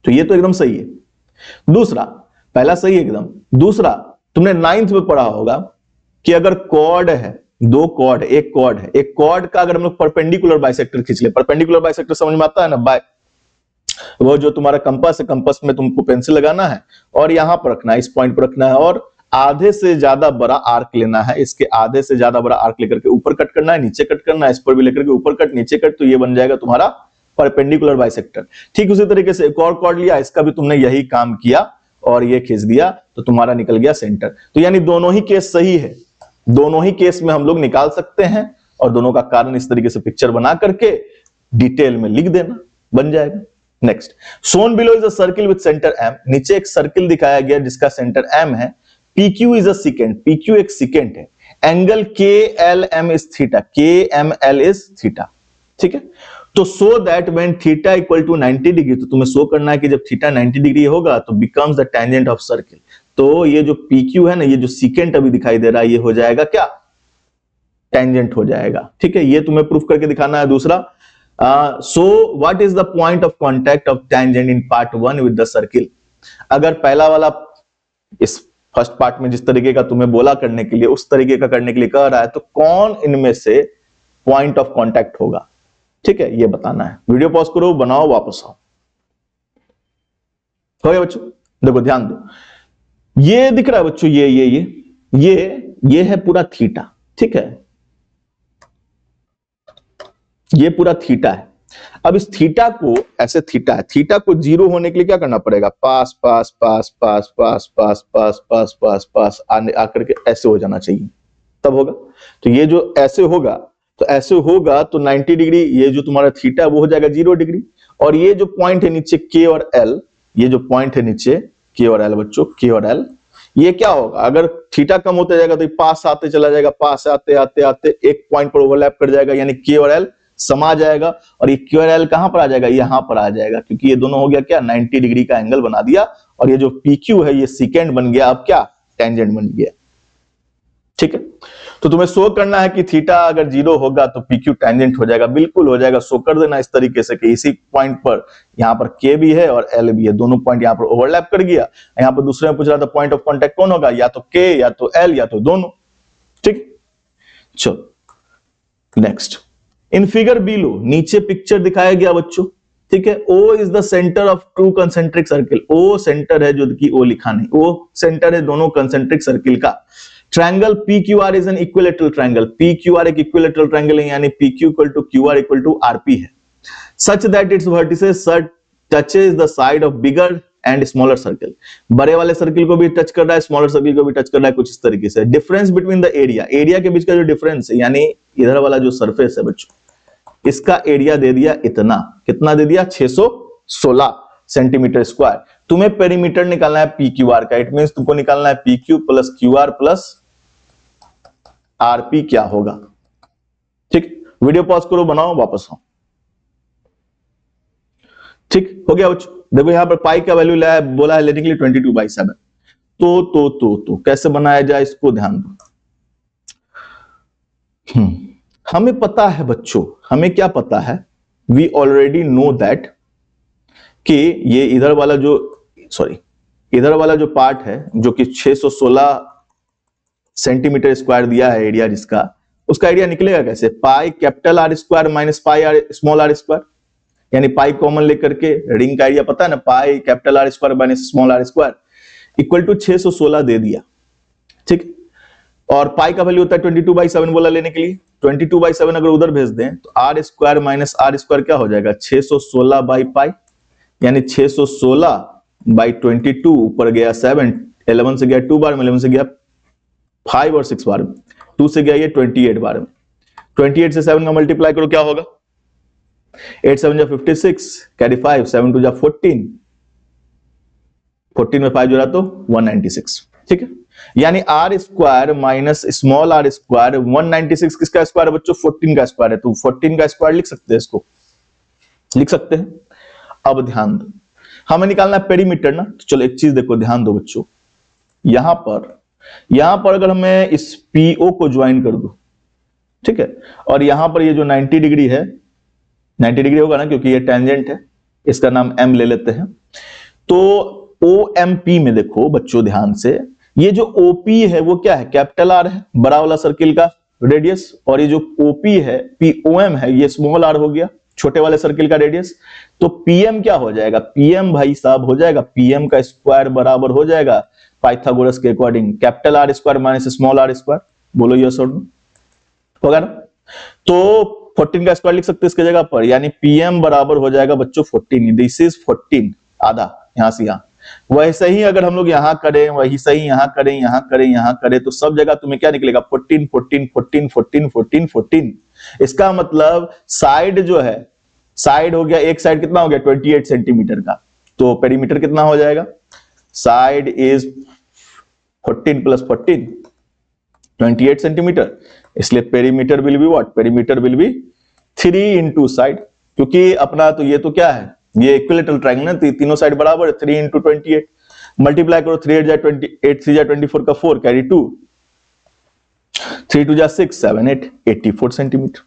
तो ये तो एकदम सही है। दूसरा, पहला सही एकदम। दूसरा, तुमने 9th में पढ़ा होगा कि अगर कॉर्ड है, 2 कॉर्ड, एक कॉर्ड है, एक कॉर्ड का अगर हम लोग परपेंडिकुलर बाइसेक्टर खींच ले। परपेंडिकुलर बाइसेक्टर समझ में आता है ना? बाय वो जो तुम्हारा कंपास है, कंपास में तुमको पेंसिल लगाना है और यहां पर रखना है, इस पॉइंट पर रखना है और आधे से ज्यादा बड़ा आर्क लेना है। इसके आधे से ज्यादा बड़ा आर्क लेकर के ऊपर कट करना है, नीचे कट करना है, इस पर भी लेकर के ऊपर कट, नीचे कट, तो ये बन जाएगा तुम्हारा परपेंडिकुलर बाइसेक्टर। ठीक उसी तरीके से एक और कॉर्ड लिया, इसका भी तुमने यही काम किया और ये खींच दिया, तो तुम्हारा निकल गया सेंटर। तो यानी दोनों ही केस सही है। दोनों ही केस में हम लोग निकाल सकते हैं और दोनों का कारण इस तरीके से पिक्चर बना करके डिटेल में लिख देना, बन जाएगा। Next, shown below is a circle with center M। नीचे एक सर्किल दिखाया गया जिसका सेंटर M है। PQ is a secant। PQ एक secant है। Angle KLM is theta। KML is theta। ठीक है, तो so that when theta equal to 90 degree, तो तुम्हें शो करना है कि जब थीटा 90 डिग्री होगा तो becomes the tangent of circle। तो ये जो PQ है ना, ये जो secant अभी दिखाई दे रहा है, ये हो जाएगा क्या? टेंजेंट हो जाएगा। ठीक है, ये तुम्हें प्रूफ करके दिखाना है। दूसरा, so what is the point of contact of tangent in part 1 with the circle. अगर पहला वाला इस फर्स्ट पार्ट में जिस तरीके का तुम्हें बोला करने के लिए, उस तरीके का करने के लिए कह रहा है, तो कौन इनमें से पॉइंट ऑफ कांटेक्ट होगा? ठीक है, ये बताना है। वीडियो पॉज करो, बनाओ, वापस आओ। हो गया बच्चों? देखो ध्यान दो, ये दिख रहा है बच्चों, ये है पूरा थीटा। ठीक है, ये पूरा थीटा है। अब इस थीटा को, ऐसे थीटा है, थीटा को जीरो होने के लिए क्या करना पड़ेगा? पास पास पास पास पास पास पास पास पास पास आकर के ऐसे हो जाना चाहिए, तब होगा। तो ये जो ऐसे होगा, तो ऐसे होगा तो 90 डिग्री, ये जो तुम्हारा थीटा है वो हो जाएगा 0 डिग्री। और ये जो पॉइंट है नीचे के और एल, ये जो पॉइंट है नीचे के और एल बच्चों, के और एल, ये क्या होगा? अगर थीटा कम होते जाएगा तो ये पास आते चला जाएगा, पास आते आते आते एक पॉइंट पर ओवरलैप कर जाएगा, यानी के और एल समा जाएगा। और ये क्यू और एल कहां पर आ जाएगा? यहां पर आ जाएगा, क्योंकि ये दोनों हो गया क्या? 90 डिग्री का एंगल बना दिया। और ये जो PQ है ये सेकेंड बन गया, अब क्या? टेंजेंट बन गया। ठीक है, तो तुम्हें शो करना है कि थीटा अगर 0 होगा तो PQ टेंजेंट हो जाएगा। बिल्कुल हो जाएगा, शो कर देना इस तरीके से कि इसी पॉइंट पर, यहां पर K भी है और L भी है, दोनों पॉइंट यहां पर ओवरलैप कर गया। यहां पर दूसरे में पूछ रहा था पॉइंट ऑफ कॉन्टेक्ट कौन होगा? या तो K, या तो L, या तो दोनों। ठीक, चलो नेक्स्ट। इन फिगर बिलो, नीचे पिक्चर दिखाया गया बच्चों। ठीक है, O is the centre of two concentric circle. O centre है, जो कि O लिखा नहीं, O सेंटर है दोनों कंसेंट्रिक सर्किल का। Triangle PQR is an equilateral triangle. PQR एक इक्विलेटरल ट्रायंगल है, यानी PQ equal to QR equal to RP है। Such that its vertices touches the side of bigger and smaller circle. बड़े वाले circle को भी touch कर रहा है, स्मॉलर सर्किल को भी टच कर रहा है, कुछ इस तरीके से। Difference between the area, area के बीच का जो डिफरेंस है, यानी इधर वाला जो सरफेस है बच्चों, इसका एरिया दे दिया इतना, कितना दे दिया? 616 सेंटीमीटर स्क्वायर। तुम्हें पेरीमीटर निकालना है PQR का। इट मींस तुमको निकालना है PQ plus QR plus RP क्या होगा। ठीक, वीडियो पॉज करो, बनाओ, वापस आओ। ठीक हो गया बच्चों? देखो यहां पर पाई का वैल्यू लाया, बोला है लेने के लिए 22/7। तो कैसे बनाया जाए, इसको ध्यान दो। हमें पता है बच्चों, हमें क्या पता है? वी ऑलरेडी नो दैट कि ये इधर वाला जो पार्ट है, जो कि 616 सेंटीमीटर स्क्वायर दिया है एरिया जिसका, उसका एरिया निकलेगा कैसे? पाई capital R square minus pi small r square, यानी पाई कॉमन लेकर के रिंग का एरिया पता है ना, pi capital R square minus small r square equal to 616 दे दिया। ठीक, और पाई का वैल्यू होता है 22/7 बोला लेने के लिए। 22/7 अगर उधर भेज दें तो R square minus R square क्या हो जाएगा? 616 बाई पाई, यानी 616/22, ऊपर गया 7, 11 से गया 2 बार में, 11 से गया 5 और 6 बार में, 2 से गया ये 28 बार में। 28 से 7 का मल्टीप्लाई करो, क्या होगा? 8 7 जा 56, कैरी 5, 7 2 जा 14, 14 में 5 जोड़ा तो 196। ठीक है, यानी R square minus small r square 196 किसका स्क्वायर है बच्चों? 14 का स्क्वायर है। तो 14 का स्क्वायर लिख सकते हैं, इसको लिख सकते हैं। अब ध्यान दो, हमें निकालना है पेरीमीटर ना। तो चलो एक चीज देखो, ध्यान दो बच्चों, यहां पर अगर मैं इस PO को ज्वाइन कर दूं, ठीक है, और यहां पर ये जो 90 डिग्री है, 90 डिग्री होगा ना, क्योंकि ये टेंजेंट है, इसका नाम M ले लेते हैं। तो OMP में देखो बच्चों ध्यान से, ये जो OP है वो क्या है? कैपिटल R है, बड़ा वाला सर्किल का रेडियस, और ये जो OP है POM है, ये स्मॉल r हो गया, छोटे वाले सर्किल का रेडियस। तो PM क्या हो जाएगा? PM भाई साहब हो जाएगा, PM का स्क्वायर बराबर हो जाएगा पाइथागोरस के according capital R square minus small r square. बोलो यस और नो, होगा ना? तो 14 का स्क्वायर लिख सकते हैं इसके जगह पर, यानी PM बराबर हो जाएगा बच्चों 14, दिस इज 14 आधा, यहां से यहां। वैसे ही अगर हम लोग यहां करें, वही सही यहां करें, यहां करें, यहां करें, तो सब जगह तुम्हें क्या निकलेगा? 14 14 14 14 14 14। इसका मतलब साइड जो है, साइड हो गया, एक साइड कितना हो गया? 28 सेंटीमीटर का। तो पेरीमीटर कितना हो जाएगा? Side is 14 plus 14, 28 centimetre. इसलिए perimeter will be what? Perimeter will be 3 into side, क्योंकि अपना तो ये तो क्या है? ये इक्विलेटरल ट्रायंगल है, तीनों साइड बराबर है। 3 इंटू 28 मल्टीप्लाई करो, 3 8 जा 28, 3 जा 24 का 4, कैरी 2, 3 2 जा 6 7 8 84 सेंटीमीटर।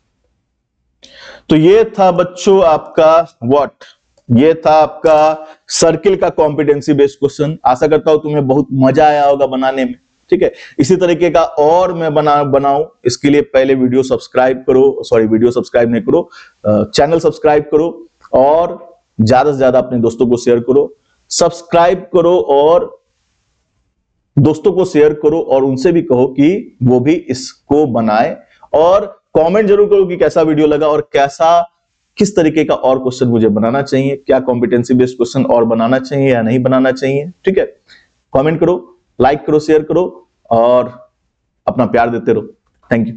तो ये था बच्चों आपका व्हाट, ये था आपका सर्किल का कॉम्पिटेंसी बेस्ड क्वेश्चन। आशा करता हूं तुम्हें बहुत मजा आया होगा बनाने में। ठीक है, इसी तरीके का और मैं बनाऊं, इसके लिए पहले वीडियो सब्सक्राइब करो, सॉरी वीडियो सब्सक्राइब नहीं करो, चैनल सब्सक्राइब करो और ज्यादा से ज्यादा अपने दोस्तों को शेयर करो। सब्सक्राइब करो और दोस्तों को शेयर करो और उनसे भी कहो कि वो भी इसको बनाए, और कमेंट जरूर करो कि कैसा वीडियो लगा और कैसा, किस तरीके का और क्वेश्चन मुझे बनाना चाहिए, क्या कॉम्पिटेंसी बेस्ड क्वेश्चन और बनाना चाहिए या नहीं बनाना चाहिए। ठीक है, कमेंट करो, लाइक करो, शेयर करो और अपना प्यार देते रहो। Thank you.